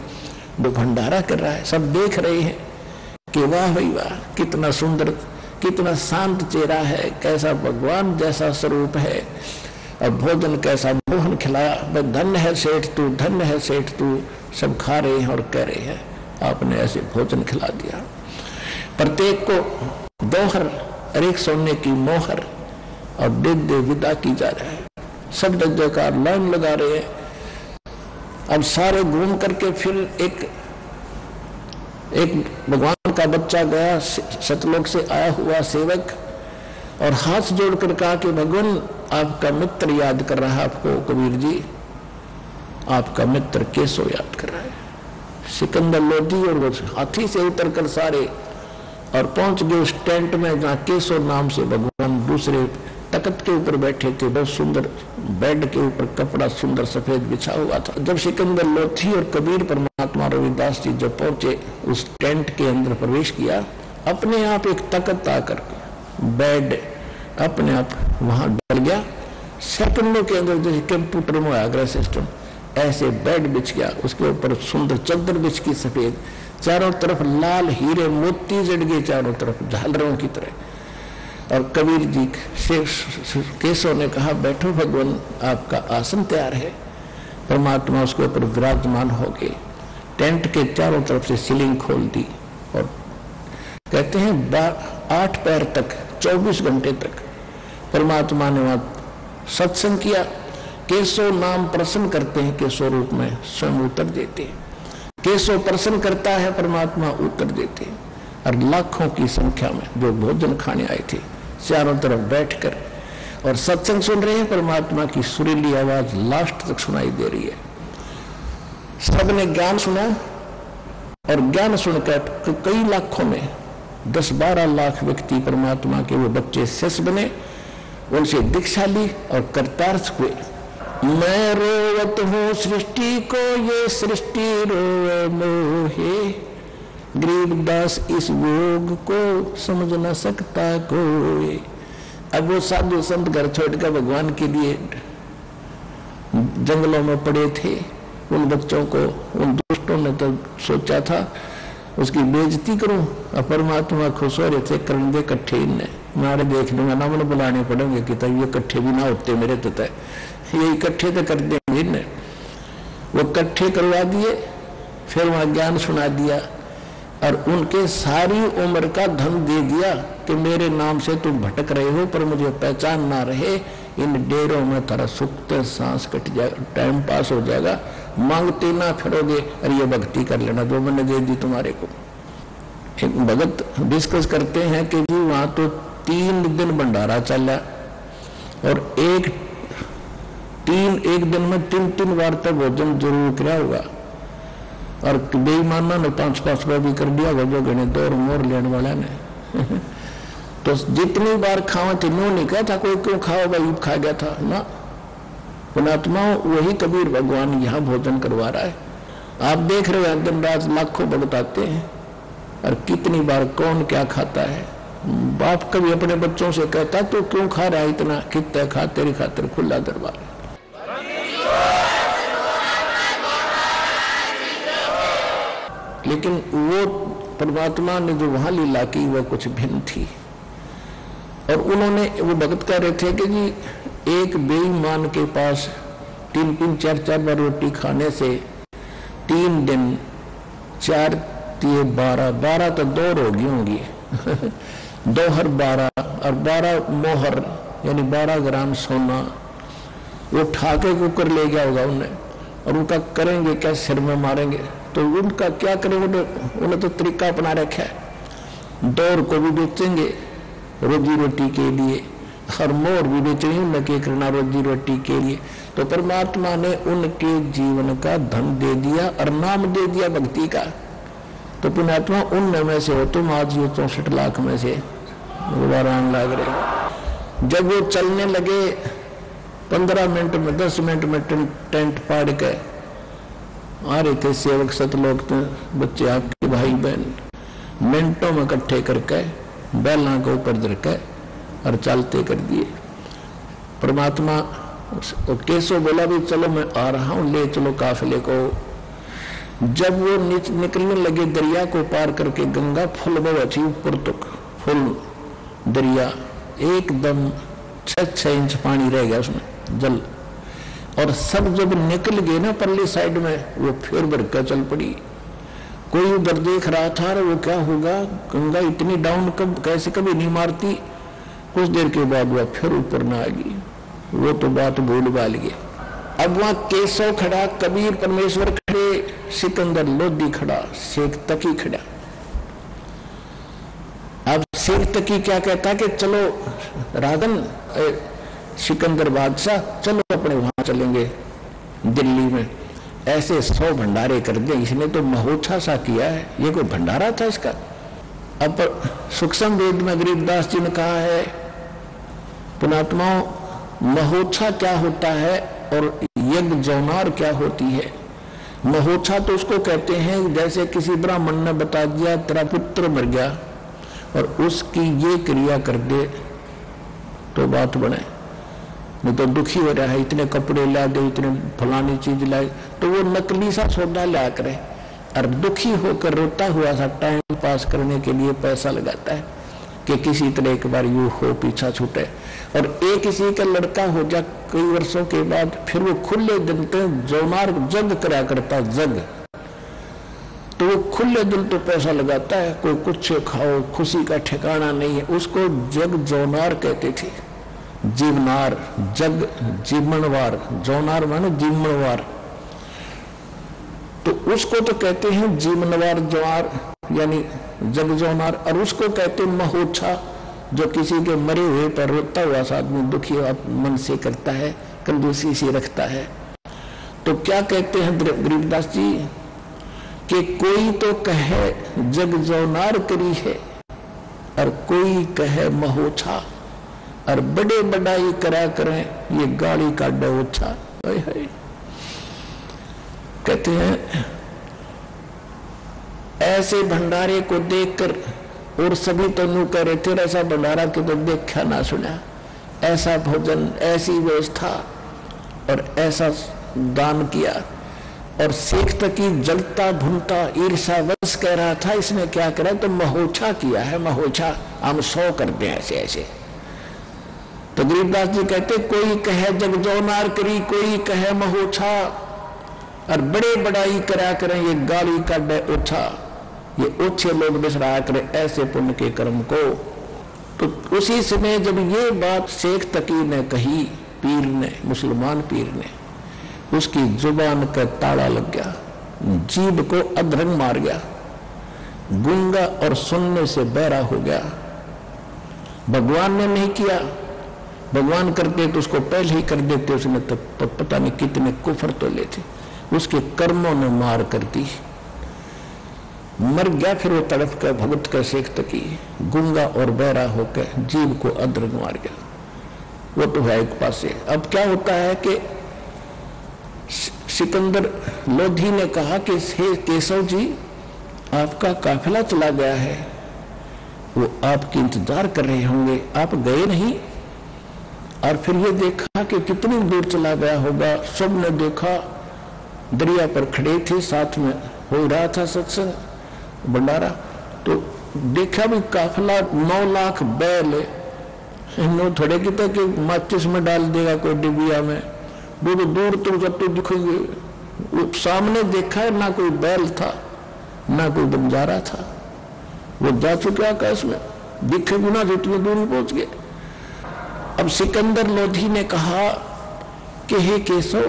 जो भंडारा कर रहा है। सब देख रहे हैं कि वाह भाई वाह, कितना सुंदर, कितना शांत चेहरा है, कैसा भगवान जैसा स्वरूप है, और भोजन कैसा मोहन खिलाया। धन्य है सेठ तू, धन्य है सेठ तू। सब खा रहे हैं और कह रहे हैं आपने ऐसे भोजन खिला दिया। प्रत्येक को दोहर, एक सोने की मोहर, और दे दे विदा की जा रहा है। सब जयकार लाइन लगा रहे हैं। अब सारे घूम करके फिर एक भगवान का बच्चा गया, सतलोक से आया हुआ सेवक, और हाथ जोड़कर कहा कि भगवान आपका मित्र याद कर रहा है आपको, कबीर जी आपका मित्र केसो याद कर रहा है। सिकंदर लोधी और वो हाथी से उतर कर सारे और पहुंच गए उस टेंट में जहाँ केसो नाम से भगवान दूसरे तख्त के ऊपर बैठे थे। बहुत सुंदर बेड के ऊपर कपड़ा सुंदर सफेद बिछा हुआ था। जब सिकंदर लोधी और कबीर परमात्मा रविदास जी जब पहुंचे, उस टेंट के अंदर प्रवेश किया, अपने आप एक तख्त आकर बेड अपने आप वहां डल गया। सेकंडों के अंदर जैसे कंप्यूटर में आग्रह सिस्टम, ऐसे बेड बिछ गया, उसके ऊपर सुंदर चादर बिछ की सफेद, चारों तरफ लाल हीरे मोती जड़ गए, चारों तरफ झालरों की तरह। और कबीर जी केशव ने कहा बैठो भगवान, आपका आसन तैयार है। परमात्मा उसके ऊपर विराजमान हो गए। टेंट के चारों तरफ से सीलिंग खोल दी और कहते हैं 8 पैर तक 24 घंटे तक परमात्मा ने वहां सत्संग किया। केशव नाम प्रसन्न करते हैं, केशव रूप में स्वयं उत्तर देते हैं। केशव प्रसन्न करता है, परमात्मा उत्तर देते हैं। और लाखों की संख्या में जो भोजन खाने आए थे चारों तरफ बैठकर और सत्संग सुन रहे हैं, परमात्मा की सुरीली आवाज लास्ट तक सुनाई दे रही है। सबने ज्ञान सुना और ज्ञान सुनकर कई लाखों में 10-12 लाख व्यक्ति परमात्मा के वो बच्चे शिष्य बने, उनसे दीक्षा ली और करतार्थ हुए। मैं रोवत हूँ सृष्टि को, ये सृष्टि रोवे मोहे, गरीबदास इस योग को समझ न सकता कोई। अब वो साधु संत घर छोड़कर भगवान के लिए जंगलों में पड़े थे। उन बच्चों को उन दुष्टों ने तो सोचा था उसकी बेइज्जती करूं, और परमात्मा खुश हो रहे थे, करने दे इकट्ठे इन्हें, मारे देख लूंगा ना, मैंने बुलाने पड़ेंगे कि तब ये इकट्ठे भी ना होते मेरे तो तय, ये इकट्ठे तो कर देंगे इन्हें। वो इकट्ठे करवा दिए, फिर वहां ज्ञान सुना दिया और उनके सारी उम्र का धन दे दिया कि मेरे नाम से तुम भटक रहे हो पर मुझे पहचान ना रहे, इन डेरों में तारा सुख सांस कट जाएगा, टाइम पास हो जाएगा, मांगते ना फिरोगे, और ये भक्ति कर लेना जो मैंने दे दी तुम्हारे को। एक भगत डिस्कस करते हैं कि जी वहां तो 3 दिन भंडारा चला और एक दिन में 3 बार तक भोजन जरूर किया होगा, और बेईमाना ने 5-5 बार भी कर दिया जो गणे दौर मोर लेने वाला ने तो जितनी बार खावा थे नो नहीं कहा था कोई क्यों खाओ भाई खा गया था ना। पुणात्मा वही कबीर भगवान यहाँ भोजन करवा रहा है। आप देख रहे हो दिन रात लाखों भगत आते हैं और कितनी बार कौन क्या खाता है। बाप कभी अपने बच्चों से कहता तो क्यों खा रहा है इतना, कितना खा, तेरी खातिर खुला दरबार। लेकिन वो परमात्मा ने जो वहां लीला की वह कुछ भिन्न थी। और उन्होंने वो भगत कह रहे थे कि जी एक बेईमान के पास 3-3, 4-4 बार रोटी खाने से 3 दिन 4 दिए 12 तो 2 होगी 2 हर 12 और 12 मोहर यानी 12 ग्राम सोना वो ठाके के ऊपर ले गया होगा उन्हें, और उनका करेंगे क्या, सिर में मारेंगे। तो उनका क्या करें, उन्हें तो तरीका अपना रखा है, दौर को भी बेचेंगे रोजी रोटी के लिए, और मोर भी बेचेंगे उनके करना रोजी रोटी के लिए। तो परमात्मा ने उनके जीवन का धन दे दिया और नाम दे दिया भक्ति का। तो पुण्यात्मा उन में से हो तुम, आज ये 64 लाख में से उदाहरण लाग रहे। जब वो चलने लगे 15 मिनट में 10 मिनट में टेंट फाड़ के आ रहे थे सेवक सतलोक बच्चे आपके भाई बहन, मिनटों में इकट्ठे करके बैलों के ऊपर धर के और चलते कर दिए। परमात्मा केशव बोला भी चलो मैं आ रहा हूं, ले चलो काफिले को। जब वो निकलने लगे दरिया को पार करके, गंगा फुल बची ऊपर तक, फुल दरिया एकदम 6-6 इंच पानी रह गया उसमें जल, और सब जब निकल गए ना परली साइड में, वो फिर भरकर चल पड़ी। कोई उधर देख रहा था, वो क्या होगा, गंगा इतनी डाउन कब कैसे कभी नहीं मारती। कुछ देर के बाद वह फिर ऊपर ना आ गई, वो तो बात भूल भाल गया। अब वहां केशव खड़ा, कबीर परमेश्वर खड़े, सिकंदर लोधी खड़ा, शेख तकी खड़ा। अब शेख तकी क्या कहता कि चलो रागन सिकंदर बादशाह, चलो अपने वहां चलेंगे दिल्ली में, ऐसे 100 भंडारे कर दे। इसने तो महोत्सा सा किया है, ये कोई भंडारा था इसका। अब सूक्ष्म वेद में गरीबदास जी ने कहा है, पुणात्माओं महोत्सा क्या होता है और यज्ञ जौनार क्या होती है। महोत्सा तो उसको कहते हैं जैसे किसी ब्राह्मण ने बता दिया तेरा पुत्र मर गया और उसकी ये क्रिया कर दे तो बात बने, नहीं तो दुखी हो रहा है, इतने कपड़े ला दे, इतने फलानी चीज लाए, तो वो नकली सा सौदा ला करे और दुखी होकर रोता हुआ सा टाइम पास करने के लिए पैसा लगाता है कि किसी तरह एक बार यू हो पीछा छूटे। और एक किसी का लड़का हो जा कई वर्षों के बाद, फिर वो खुले दिन पे जौनार जग करा करता, जग, तो वो खुले दिल तो पैसा लगाता है, कोई कुछ खाओ, खुशी का ठिकाना नहीं है। उसको जग जौनार कहते थे, जीवनार, जग जीवनवार, जौनार मानो जीवनवार, तो उसको तो कहते हैं जीवनवार जौनार यानी जग जौनार। और उसको कहते महोत्सा, जो किसी के मरे हुए पर रोता हुआ आदमी दुखी मन से करता है, कंजूसी से रखता है। तो क्या कहते हैं गरीबदास जी कि कोई तो कहे जग जौनार करी है और कोई कहे महोत्सा, और बड़े बड़ाई करा करें ये गाड़ी काटे ओछा। कहते हैं ऐसे भंडारे को देखकर, और सभी तो नु कह रहे थे ऐसा भंडारा कि तो देखा ना सुना, ऐसा भोजन, ऐसी व्यवस्था और ऐसा दान किया। और शेख तकी जलता भुनता ईर्षावश कह रहा था इसने क्या करा, तो महोत्सा किया है, महोत्सा हम 100 करते हैं ऐसे ऐसे। तो गरीबदास जी कहते कोई कहे जग जौनार करी, कोई कहे महोत्सा, और बड़े बड़ाई करा करें ये गाली काटे ओछा, ये ओछे लोग बिसराया करें ऐसे पुण्य के कर्म को। तो उसी समय जब ये बात शेख तकी ने कही, पीर ने, मुसलमान पीर ने, उसकी जुबान का ताला लग गया, जीभ को अधरंग मार गया, गूंगा और सुनने से बहरा हो गया। भगवान ने नहीं किया, भगवान करते तो उसको पहले ही कर देते, उसने तो पता नहीं कितने कुफर तो लेते, उसके कर्मों ने मार कर दी, मर गया। फिर वो तड़प कर भगत का शेख तकी गूंगा और बहरा होकर जीव को अधरंग मार गया। वो तो है एक पासे। अब क्या होता है कि सिकंदर लोधी ने कहा कि हे केशव जी, आपका काफिला चला गया है, वो आपकी इंतजार कर रहे होंगे, आप गए नहीं। और फिर ये देखा कि कितनी दूर चला गया होगा, सबने देखा, दरिया पर खड़े थे, साथ में हो रहा था सत्संग भंडारा, तो देखा भी काफिला 9 लाख बैल, इन थोड़े की तक माचिस में डाल देगा कोई डिबिया में, वो तो दूर तुम जब तो दिखेंगे, वो सामने देखा है, ना कोई बैल था ना कोई बंजारा था, वो जा चुका आकाश में, दिखे बिना जितनी दूरी पहुंच गए। अब सिकंदर लोधी ने कहा कि हे केशव,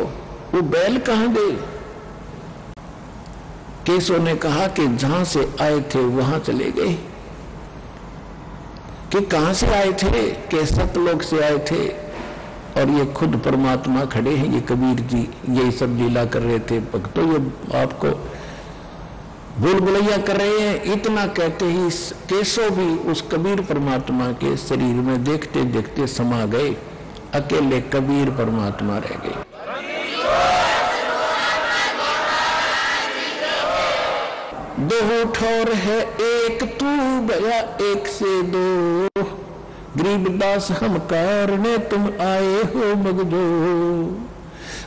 वो बैल कहां गए? केशव ने कहा कि जहां से आए थे वहां चले गए। कि कहां से आए थे? कि सतलोक से आए थे, और ये खुद परमात्मा खड़े हैं, ये कबीर जी यही सब लीला कर रहे थे। भक्तों, ये आपको भूल भुलैया कर रहे हैं। इतना कहते ही केशव भी उस कबीर परमात्मा के शरीर में देखते देखते समा गए। अकेले कबीर परमात्मा रह गए। दो ठौर है एक तू गया एक से दो, गरीबदास हम कारणे तुम आए हो मगजो।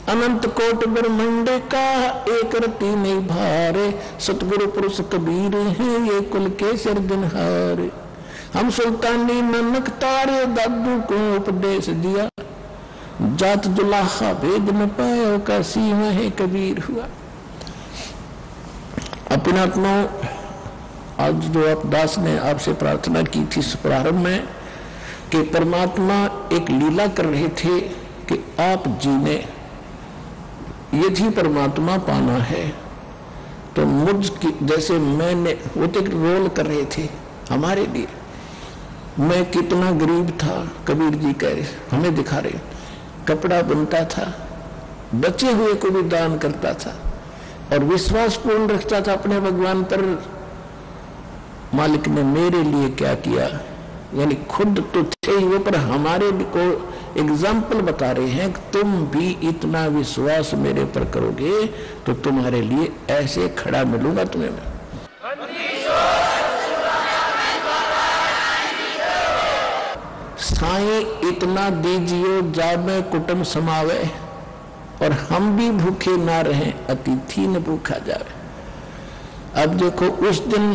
अनंत कोट ब्रह्मंड का एक रति नहीं भारे, सतगुरु पुरुष कबीर हैं ये कुल के सिरजनहारे। हम सुल्तानी ननक तारे दादू को उपदेश दिया, जात दुलाहा भेद न पाया का सीमा है कबीर हुआ। अपना अपना आज जो आप दास ने आपसे प्रार्थना की थी प्रारंभ में कि परमात्मा एक लीला कर रहे थे कि आप जी ने यदि परमात्मा पाना है तो मुझ की, जैसे मैंने वो तो एक रोल कर रहे थे हमारे लिए। मैं कितना गरीब था, कबीर जी कह रहे, हमें दिखा रहे, कपड़ा बनता था, बचे हुए को भी दान करता था और विश्वास पूर्ण रखता था अपने भगवान पर। मालिक ने मेरे लिए क्या किया, यानी खुद तो थे ही वो, पर हमारे को एग्जाम्पल बता रहे हैं कि तुम भी इतना विश्वास मेरे पर करोगे तो तुम्हारे लिए ऐसे खड़ा मिलूंगा तुम्हें मैं। साईं इतना दीजियो जाबे कुटुंब समावे, और हम भी भूखे ना रहें अतिथि न भूखा जावे। अब देखो उस दिन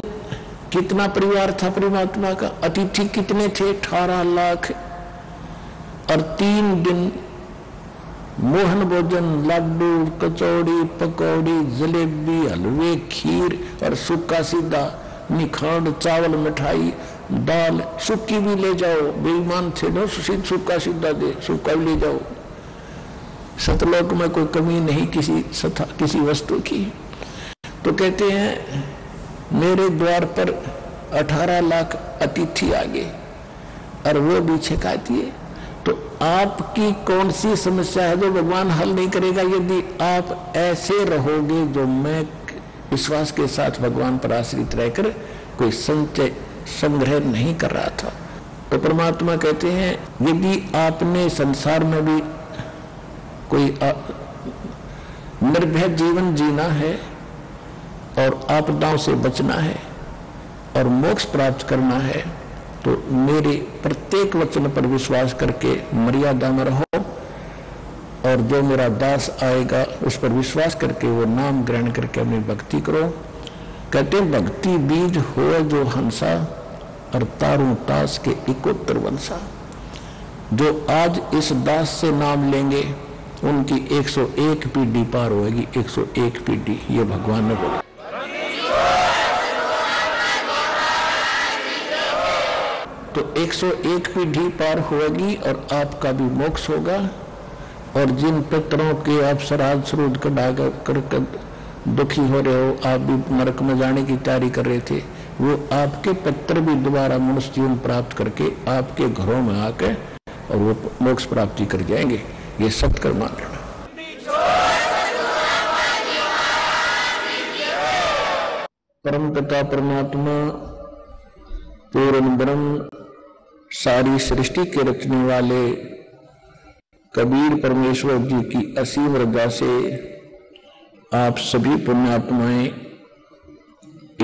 कितना परिवार था परमात्मा का, अतिथि कितने थे? 18 लाख। और 3 दिन मोहन भोजन, लड्डू, कचौड़ी, पकौड़ी, जलेबी, हलवे, खीर और सूखा सीधा, निखंड, चावल, मिठाई, दाल, सूखी भी ले जाओ, बेईमान थे ना, सूखा सीधा दे, सूखा भी ले जाओ। सतलोक में कोई कमी नहीं किसी वस्तु की। तो कहते हैं मेरे द्वार पर 18 लाख अतिथि आ गए और वो भी छिकाती है। तो आपकी कौन सी समस्या है जो भगवान हल नहीं करेगा यदि आप ऐसे रहोगे जो मैं विश्वास के साथ भगवान पर आश्रित रहकर कोई संचय संग्रह नहीं कर रहा था। तो परमात्मा कहते हैं यदि आपने संसार में भी कोई निर्भय जीवन जीना है और आपदाओं से बचना है और मोक्ष प्राप्त करना है तो मेरे प्रत्येक वचन पर विश्वास करके मर्यादा में रहो, और जो मेरा दास आएगा उस पर विश्वास करके वो नाम ग्रहण करके अपनी भक्ति करो। कहते भक्ति बीज हो जो हंसा और तारू तास के इकोत्तर वंशा। जो आज इस दास से नाम लेंगे उनकी 101 पीढ़ी पार होगी। 101 पीढ़ी, ये भगवान ने बोला। तो 101 पीढ़ी पार होगी और आपका भी मोक्ष होगा। और जिन पितरों के आप श्राद्ध श्रुद्ध कर दुखी हो रहे हो, आप भी नरक में जाने की तैयारी कर रहे थे, वो आपके पितर भी दोबारा मनुष्य जीवन प्राप्त करके आपके घरों में आके और वो मोक्ष प्राप्ति कर जाएंगे। ये सत्य मान लेना। परम पिता परमात्मा पूर्ण ब्रह्म सारी सृष्टि के रचने वाले कबीर परमेश्वर जी की असीम रजा से आप सभी पुण्यात्माएं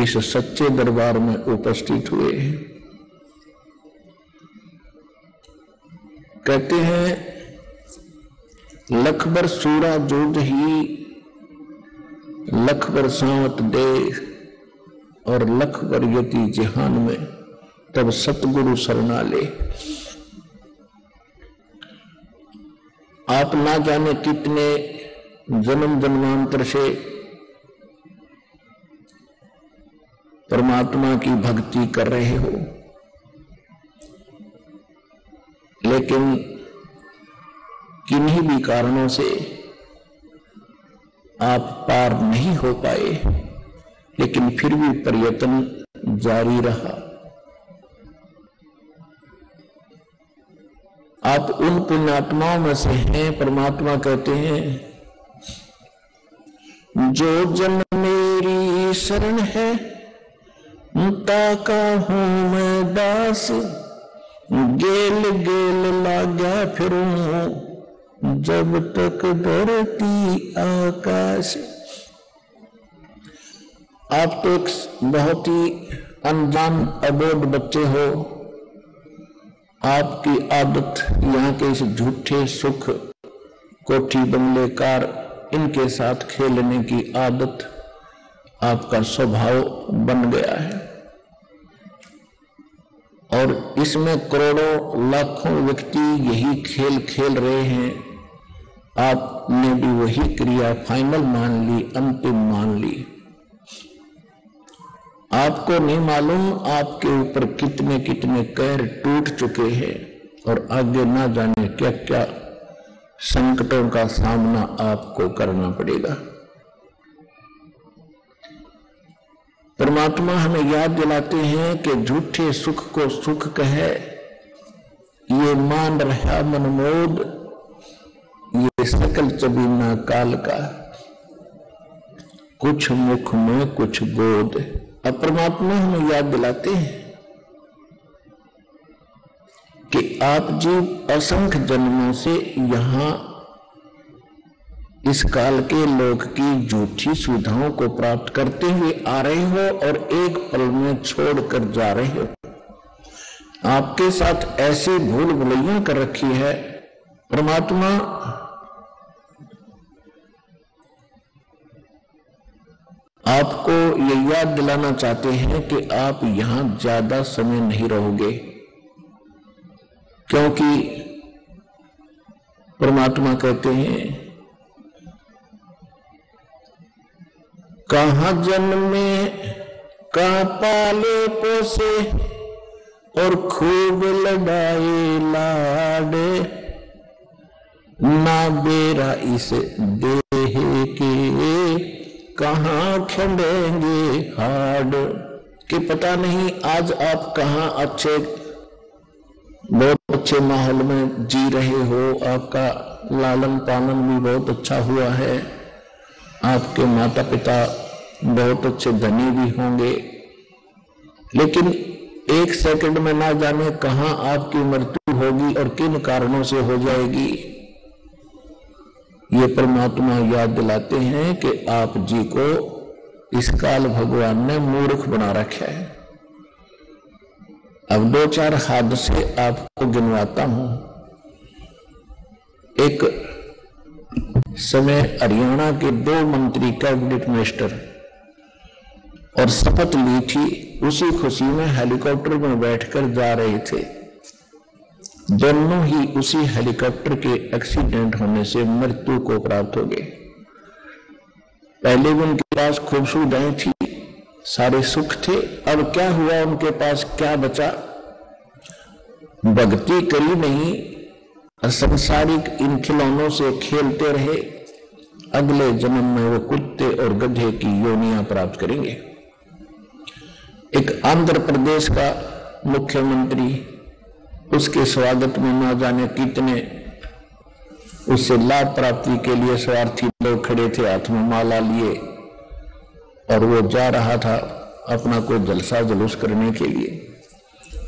इस सच्चे दरबार में उपस्थित हुए हैं। कहते हैं लख बर सूरा जोज ही, लख बर सावत दे, और लख बर यति जहान में तब सतगुरु शरणा ले। आप ना जाने कितने जन्म जन्मांतर से परमात्मा की भक्ति कर रहे हो, लेकिन किन्हीं भी कारणों से आप पार नहीं हो पाए, लेकिन फिर भी प्रयत्न जारी रहा। आप उन पुण्यात्माओं में से हैं। परमात्मा कहते हैं, जो जन मेरी शरण है ताका हूं मैं दास, गेल गेल लाग्या फिरूं जब तक धरती आकाश। आप तो एक बहुत ही अनजान अबोध बच्चे हो। आपकी आदत यहाँ के इस झूठे सुख, कोठी बंगले कार, इनके साथ खेलने की आदत आपका स्वभाव बन गया है, और इसमें करोड़ों लाखों व्यक्ति यही खेल खेल रहे हैं। आपने भी वही क्रिया फाइनल मान ली, अंतिम मान ली। आपको नहीं मालूम आपके ऊपर कितने कितने कहर टूट चुके हैं, और आगे ना जाने क्या क्या संकटों का सामना आपको करना पड़ेगा। परमात्मा हमें याद दिलाते हैं कि झूठे सुख को सुख कहे, ये मान रहा मनमोद, ये सकल चबीना काल का, कुछ मुख में कुछ गोद। अब परमात्मा हमें याद दिलाते हैं कि आप जीव असंख्य जन्मों से यहां इस काल के लोक की झूठी सुविधाओं को प्राप्त करते हुए आ रहे हो, और एक पल में छोड़कर जा रहे हो। आपके साथ ऐसी भूल भुलैया कर रखी है। परमात्मा आपको ये याद दिलाना चाहते हैं कि आप यहां ज्यादा समय नहीं रहोगे, क्योंकि परमात्मा कहते हैं, कहां जन्मे कहां पाले पोसे और खूब लड़ाए लाडे, ना बेरा इस देह के कहां खंडेंगे हाड। कि पता नहीं आज आप कहां अच्छे, बहुत अच्छे माहौल में जी रहे हो, आपका लालन पालन भी बहुत अच्छा हुआ है, आपके माता पिता बहुत अच्छे धनी भी होंगे, लेकिन एक सेकंड में ना जाने कहां आपकी मृत्यु होगी और किन कारणों से हो जाएगी। ये परमात्मा याद दिलाते हैं कि आप जी को इस काल भगवान ने मूर्ख बना रखा है। अब दो चार हादसे आपको गिनवाता हूं। एक समय हरियाणा के 2 मंत्री कैबिनेट मिनिस्टर और शपथ ली थी, उसी खुशी में हेलीकॉप्टर में बैठकर जा रहे थे। दोनों ही उसी हेलीकॉप्टर के एक्सीडेंट होने से मृत्यु को प्राप्त हो गए। पहले भी उनके पास खूब सुविधाएं थी, सारे सुख थे, अब क्या हुआ, उनके पास क्या बचा? भक्ति करी नहीं, असंसारिक इन खिलौनों से खेलते रहे। अगले जन्म में वो कुत्ते और गधे की योनियां प्राप्त करेंगे। एक आंध्र प्रदेश का मुख्यमंत्री, उसके स्वागत में ना जाने कितने उससे लाभ प्राप्ति के लिए स्वार्थी लोग खड़े थे, हाथ में माला लिए, और वो जा रहा था अपना कोई जलसा जुलूस करने के लिए।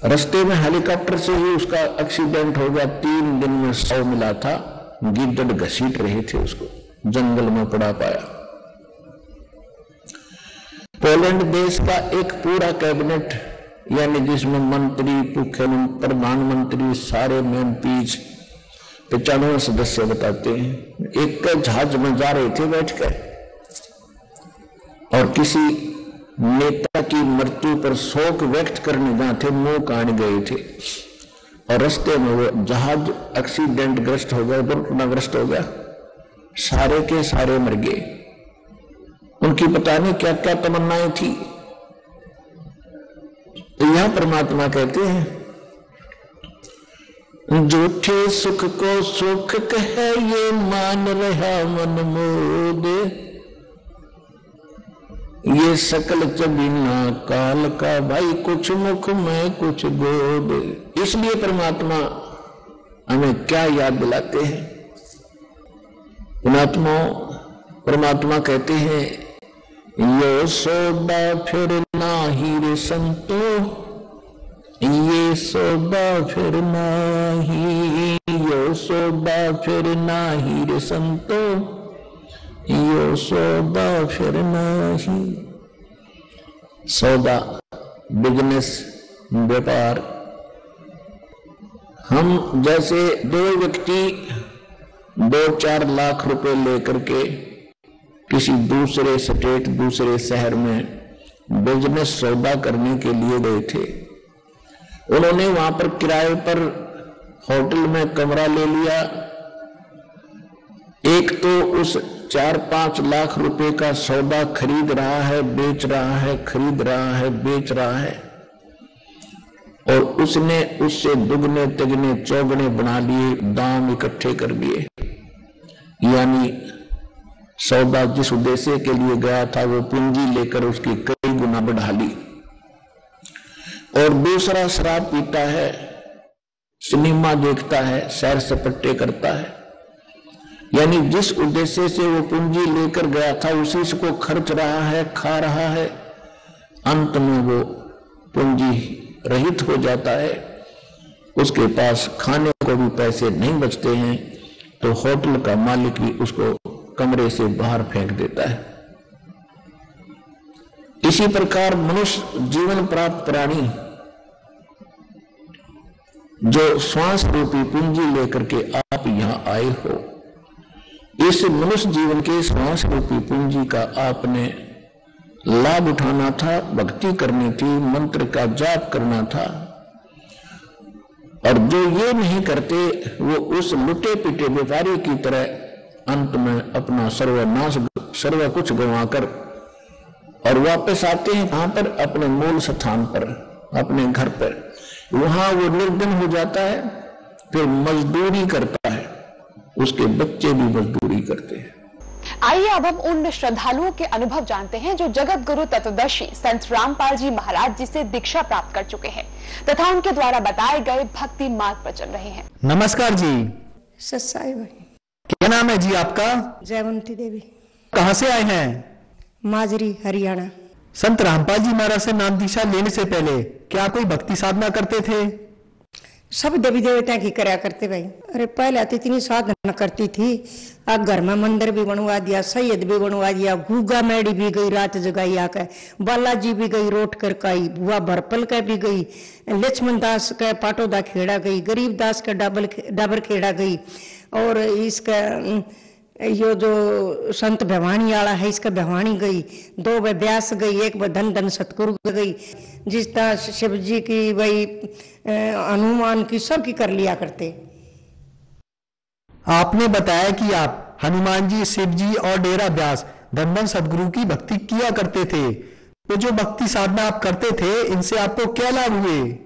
रास्ते में हेलीकॉप्टर से ही उसका एक्सीडेंट हो गया। 3 दिन में 100 मिला था, गिद्दड़ घसीट रहे थे उसको, जंगल में पड़ा पाया। पोलैंड देश का एक पूरा कैबिनेट, यानी जिसमें मंत्री, मुख्यमंत्री, प्रधानमंत्री, सारे एमपीज 95 सदस्य बताते हैं, एक जहाज में जा रहे थे बैठकर, और किसी नेता की मृत्यु पर शोक व्यक्त करने जहां थे, मुंह काट गए थे, और रास्ते में वो जहाज एक्सीडेंट ग्रस्त हो गया, दुर्घटनाग्रस्त हो गया, सारे के सारे मर गए। उनकी पता नहीं क्या क्या तमन्नाएं थी। तो यहां परमात्मा कहते हैं, झूठे सुख को सुख कहे ये मान रहा मन मोद, ये सकल चबीना काल का भाई कुछ मुख में कुछ गोद। इसलिए परमात्मा हमें क्या याद दिलाते हैं? परमात्मा कहते हैं यो सौदा फिर नाही रे संतो, ये सौदा फिर नाही, यो सौदा फिर नाही रे संतो, यो सौदा फिर नाही। सौदा बिजनेस व्यापार। हम जैसे दो व्यक्ति 2-4 लाख रुपए लेकर के किसी दूसरे स्टेट दूसरे शहर में बिजनेस सौदा करने के लिए गए थे। उन्होंने वहां पर किराए पर होटल में कमरा ले लिया। एक तो उस 4-5 लाख रुपए का सौदा खरीद रहा है, बेच रहा है, खरीद रहा है, बेच रहा है, और उसने उससे दुगने तिगने चौगने बना लिए, दाम इकट्ठे कर दिए। यानी सौदा जिस उद्देश्य के लिए गया था वो पूंजी लेकर उसकी कई गुना बढ़ा ली। और दूसरा शराब पीता है, सिनेमा देखता है, सैर सपाटे करता है। यानी जिस उद्देश्य से वो पूंजी लेकर गया था उसी से को खर्च रहा है, खा रहा है। अंत में वो पूंजी रहित हो जाता है, उसके पास खाने को भी पैसे नहीं बचते हैं, तो होटल का मालिक भी उसको कमरे से बाहर फेंक देता है। इसी प्रकार मनुष्य जीवन प्राप्त प्राणी जो श्वास रूपी पूंजी लेकर के आप यहां आए हो, इस मनुष्य जीवन के श्वास रूपी पूंजी का आपने लाभ उठाना था, भक्ति करनी थी, मंत्र का जाप करना था। और जो ये नहीं करते वो उस लुटे पिटे व्यापारी की तरह अंत में अपना सर्वनाश सर्व कुछ गंवाकर और वापस आते हैं कहां पर? अपने मूल स्थान पर, अपने घर पर। वहां वो निर्धन हो जाता है, फिर मजदूरी करता है, उसके बच्चे भी मजदूरी करते हैं। आइए अब हम उन श्रद्धालुओं के अनुभव जानते हैं जो जगत गुरु तत्वदर्शी संत रामपाल जी महाराज जी से दीक्षा प्राप्त कर चुके हैं तथा उनके द्वारा बताए गए भक्ति मार्ग पर चल रहे हैं। नमस्कार जी। सत्साई भाई। क्या नाम है जी आपका? जयवंती देवी। कहाँ से आए हैं? माजरी, हरियाणा। संत रामपाल जी महाराज से नाम दीक्षा लेने से पहले क्या कोई भक्ति साधना करते थे? सब देवी देवता की करया करते भाई। अरे पहले तो इतनी साधना करती थी, अब घर में मंदिर भी बनवा दिया, सैयद भी बनवा दिया, गुगा मेड़ी भी गई, रात जगाई आकर बालाजी भी गई, रोट कर काई बुआ भरपल का भी गई, लक्ष्मण दास का पाटोदा खेड़ा गई, गरीब दास का डाबर खेड़ा गई, और इसका यो जो संत भिवानी वाला है इसका भिवानी गई, 2 बार ब्यास गई, 1 बार धन धन सतगुरु गई। जिस तरह शिव जी की भाई हनुमान की सब की कर लिया करते। आपने बताया कि आप हनुमान जी, शिव जी और डेरा ब्यास धन धन सतगुरु की भक्ति किया करते थे। तो जो भक्ति साधना आप करते थे इनसे आपको क्या लाभ हुए?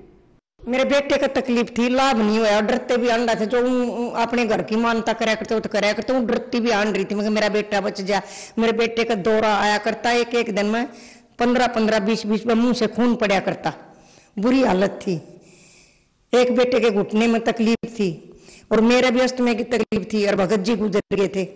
मेरे बेटे का तकलीफ थी, लाभ नहीं हुआ। डरते भी आन रहे थे, जो अपने घर की मानता कराया करते वो तो कराया करते हूँ, डरती भी आन रही थी मगर मेरा बेटा बच जा। मेरे बेटे का दौरा आया करता, एक दिन में 15-15, 20-20 में मुंह से खून पड़ा करता, बुरी हालत थी। एक बेटे के घुटने में तकलीफ थी और मेरे भी अस्थमा की तकलीफ थी, और भगत जी गुजर गए थे।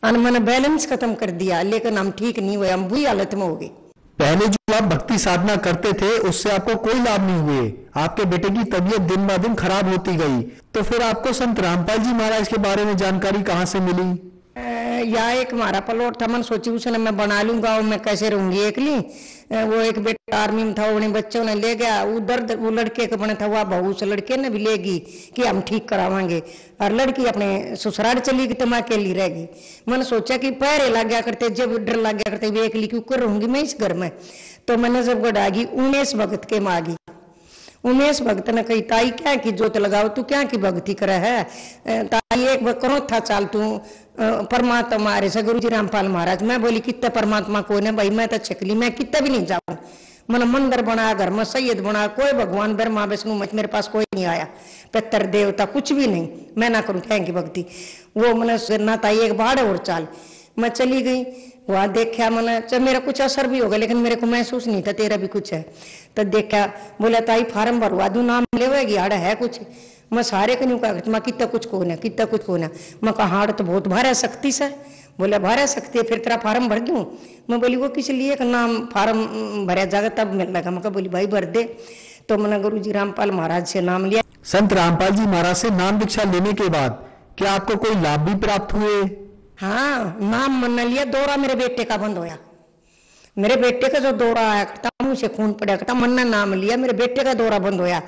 मैंने बैलेंस खत्म कर दिया, लेकिन हम ठीक नहीं हुए, हम बुरी हालत में हो गए। पहले जो आप भक्ति साधना करते थे उससे आपको कोई लाभ नहीं हुए, आपके बेटे की तबीयत दिन ब दिन खराब होती गई। तो फिर आपको संत रामपाल जी महाराज के बारे में जानकारी कहाँ से मिली? या एक हमारा प्लॉट था, मैंने सोची उसने मैं बना लूंगा और मैं कैसे रहूंगी अकेली। वो एक बेटा आर्मी में था, अपने बच्चों ने ले गया उधर, वो लड़के का बना था वह बहू से लड़के ने भी लेगी कि हम ठीक करावांगे, और लड़की अपने ससुराल चली गई तो मैं अकेली रहेगी। मैंने सोचा कि पैरे लग गया करते, जब डर लग गया करते वे अकेली क्यों कर रहूंगी मैं इस घर में। तो मैंने जब गढ़ागी उमेश भगत के मांगी, उमेश भगत ने कही ताई क्या की जोत लगाओ, तू क्या की भक्ति करे है ताई, एक बार करो था चाल तू परमात्मा हमारे से गुरु जी रामपाल महाराज। मैं बोली कितना परमात्मा कौन है भाई, मैं तो छकली, मैं कितना भी नहीं जाऊं। मैंने मंदिर बनाया, घर में सैयद बनाया, कोई भगवान ब्रह्मा विष्णु मेरे पास कोई नहीं आया, पितर देवता कुछ भी नहीं, मैं ना करूँ क्या की भक्ति। वो मैंने ना ताई एक बाढ़ और चाल, मैं चली गई वहां देखा, मैंने मेरा कुछ असर भी होगा लेकिन मेरे को महसूस नहीं था तेरा भी कुछ है। तो देखा, बोला ताई फार्म भरवा दूं, नाम लेवेगी, आड़ है कुछ। मैं सारे को नहीं कहा, मैं कितना कुछ को ना, कितना कुछ को ना। मैं कहा हाड़ तो बहुत भारा सकती से। बोला भारा सकती है, फिर तेरा फार्म भर दूं। मैं बोली वो किस लिए का नाम फार्म भरा जाएगा तब मिलने का। मैं कहा बोली भाई भर दे। तो मैंने गुरु जी रामपाल महाराज से नाम लिया। संत रामपाल जी महाराज से नाम दीक्षा लेने के बाद क्या आपको कोई लाभ भी प्राप्त हुए? हाँ, नाम मन लिया, दौरा मेरे बेटे का बंद होया। मेरे बेटे का जो दौरा आया करता, मुँह से खून पड़ा करता, मन ने नाम लिया, मेरे बेटे का दौरा बंद होया।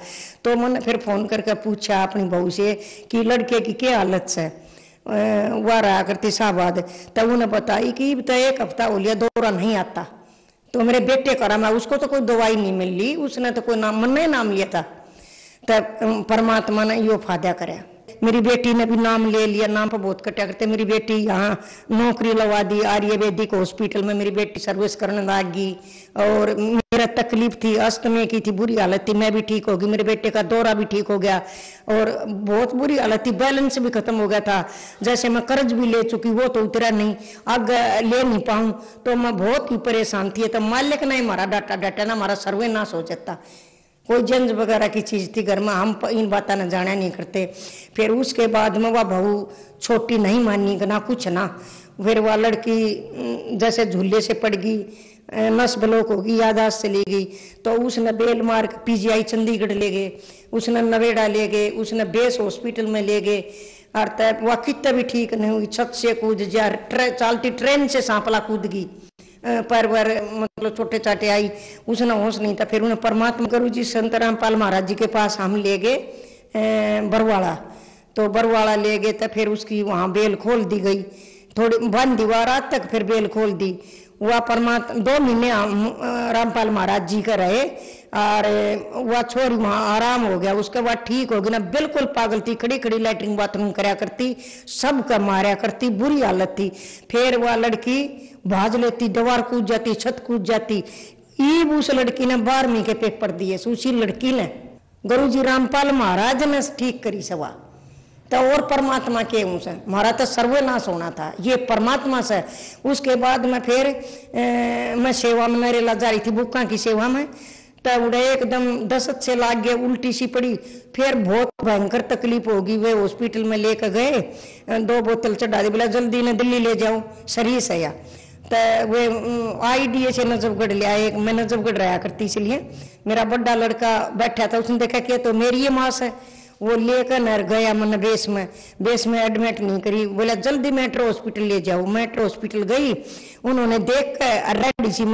तो मैंने फिर फोन करके पूछा अपनी बहू से कि लड़के की क्या हालत से, वह रहा करती साहबाद। तब उन्हें बताई कि तो एक हफ्ता हो लिया दौरा नहीं आता। तो मेरे बेटे का रहा, उसको तो कोई दवाई नहीं मिली, उसने तो कोई नाम मन ने नाम लिया था। तब परमात्मा ने यो फायदा कराया। मेरी बेटी ने भी नाम ले लिया, नाम पर बहुत कटा करते। मेरी बेटी यहाँ नौकरी लगा दी, आयुर्वेदिक हॉस्पिटल में मेरी बेटी सर्विस करने लगी। और मेरा तकलीफ थी, अस्थमे की थी, बुरी हालत थी, मैं भी ठीक हो गई। मेरे बेटे का दौरा भी ठीक हो गया और बहुत बुरी हालत थी, बैलेंस भी खत्म हो गया था। जैसे मैं कर्ज भी ले चुकी, वो तो उतरा नहीं, आगे ले नहीं पाऊँ, तो मैं बहुत ही परेशान थी। तो मालिक ने हमारा डाटा ना, हमारा सर्वे नाश हो जाता। कोई जंज वगैरह की चीज़ थी घर में, हम इन बातें न जाना नहीं करते। फिर उसके बाद में वह बहू छोटी नहीं मानी ना कुछ ना। फिर वह लड़की जैसे झूले से पड़ गई, नस ब्लॉक होगी, यादाश्त चली गई। तो उसने बेल मार PGI चंडीगढ़ ले गए, उसने नवेड़ा ले गए, उसने बेस हॉस्पिटल में ले गए। और तब वह कितना भी ठीक नहीं हुई, छत से कूद जा, चलती ट्रेन से सांपला कूद गई, पर मतलब छोटे चाटे आई, उसने होश नहीं था। फिर उन्हें परमात्मा गुरु जी संत रामपाल महाराज जी के पास हम ले गए बरवाड़ा। तो बरवाड़ा ले गए तो फिर उसकी वहाँ बेल खोल दी गई, थोड़ी बंद दीवार रात तक, फिर बेल खोल दी। वह परमात्मा 2 महीने रामपाल महाराज जी का रहे और वह छोरी वहाँ आराम हो गया। उसके बाद ठीक हो गई ना, बिल्कुल पागल थी, खड़ी खड़ी लैट्रिन बाथरूम कराया करती, सबका मारा करती, बुरी हालत थी। फिर वह लड़की भाज लेती, दीवार कूद जाती, छत कूद जाती। ईब उस लड़की ने 12वीं के पेपर दिए, उसी लड़की ने गुरु जी रामपाल महाराज ने ठीक करी सवा। तो और परमात्मा के से हमारा तो सर्वनाश होना था, ये परमात्मा से। उसके बाद में फिर मैं सेवा में नरेला जा रही थी, बुक्का की सेवा में। तब उड़े एकदम दस्त से लाग गया, उल्टी सी पड़ी। फिर बहुत भयंकर तकलीफ होगी, वे हॉस्पिटल में लेकर गए, 2 बोतल चढ़ा दी, बोला जल्दी ने दिल्ली ले जाओ, शरीर से या। तो वे IDA से नजफगढ़ ले आए, मैं नजफगढ़ रहा करती, इसलिए मेरा बड़ा लड़का बैठा था, उसने देखा कि तो मेरी ये मास है। वो लेकर नर गया, मैंने बेस में एडमिट नहीं करी, बोला जल्दी मेट्रो हॉस्पिटल ले जाओ। मेट्रो हॉस्पिटल गई, उन्होंने देख कर रेडी सी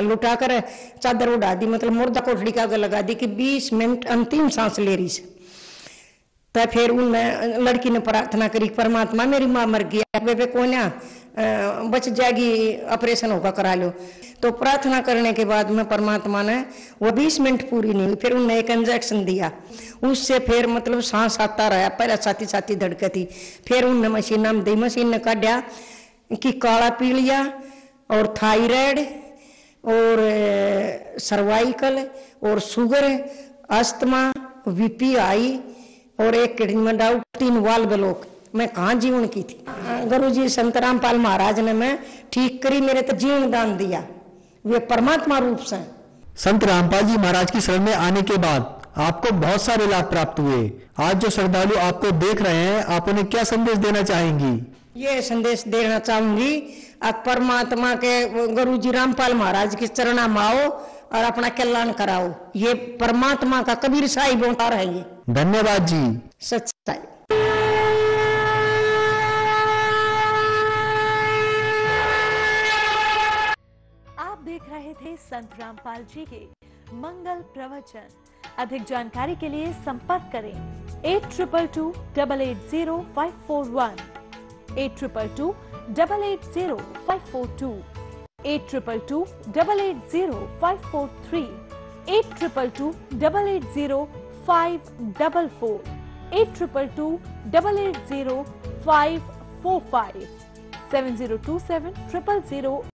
लुटा कर चादर उड़ा दी, मतलब मुर्दा कोठड़ी का लगा दी कि 20 मिनट अंतिम सांस ले रही से। तो फिर उन लड़की ने प्रार्थना करी, परमात्मा मेरी माँ मर गई, वे कौन बच जाएगी, ऑपरेशन होगा करा लो। तो प्रार्थना करने के बाद में परमात्मा ने वो 20 मिनट पूरी नहीं हुई, फिर उन्होंने एक इंजेक्शन दिया, उससे फिर मतलब सांस आता रहा, पहले साथी साथी धड़के थी। फिर उनने मशीन में दी, मशीन ने काटा कि काला पीलिया और थायराइड और सर्वाइकल और शुगर, अस्थमा, VPI और एक किडनी में डाउट, 3 वाल ब्लॉक। मैं कहाँ जीवन की थी। गुरु जी संत रामपाल महाराज ने मैं ठीक करी, मेरे तो जीवन दान दिया, वे परमात्मा रूप से। संत रामपाल जी महाराज की शरण में आने के बाद आपको बहुत सारे लाभ प्राप्त हुए। आज जो श्रद्धालु आपको देख रहे हैं, आप उन्हें क्या संदेश देना चाहेंगी? ये संदेश देना चाहूंगी, अब परमात्मा के गुरु जी रामपाल महाराज की चरणा में आओ और अपना कल्याण कराओ। ये परमात्मा का कबीर साहिब अवतार है ये। धन्यवाद जी। सच्चाई। आप देख रहे थे संत रामपाल जी के मंगल प्रवचन। अधिक जानकारी के लिए संपर्क करें 8222880541, 8222880542, 8222880543, 8222880544, 8222880545, 7027 000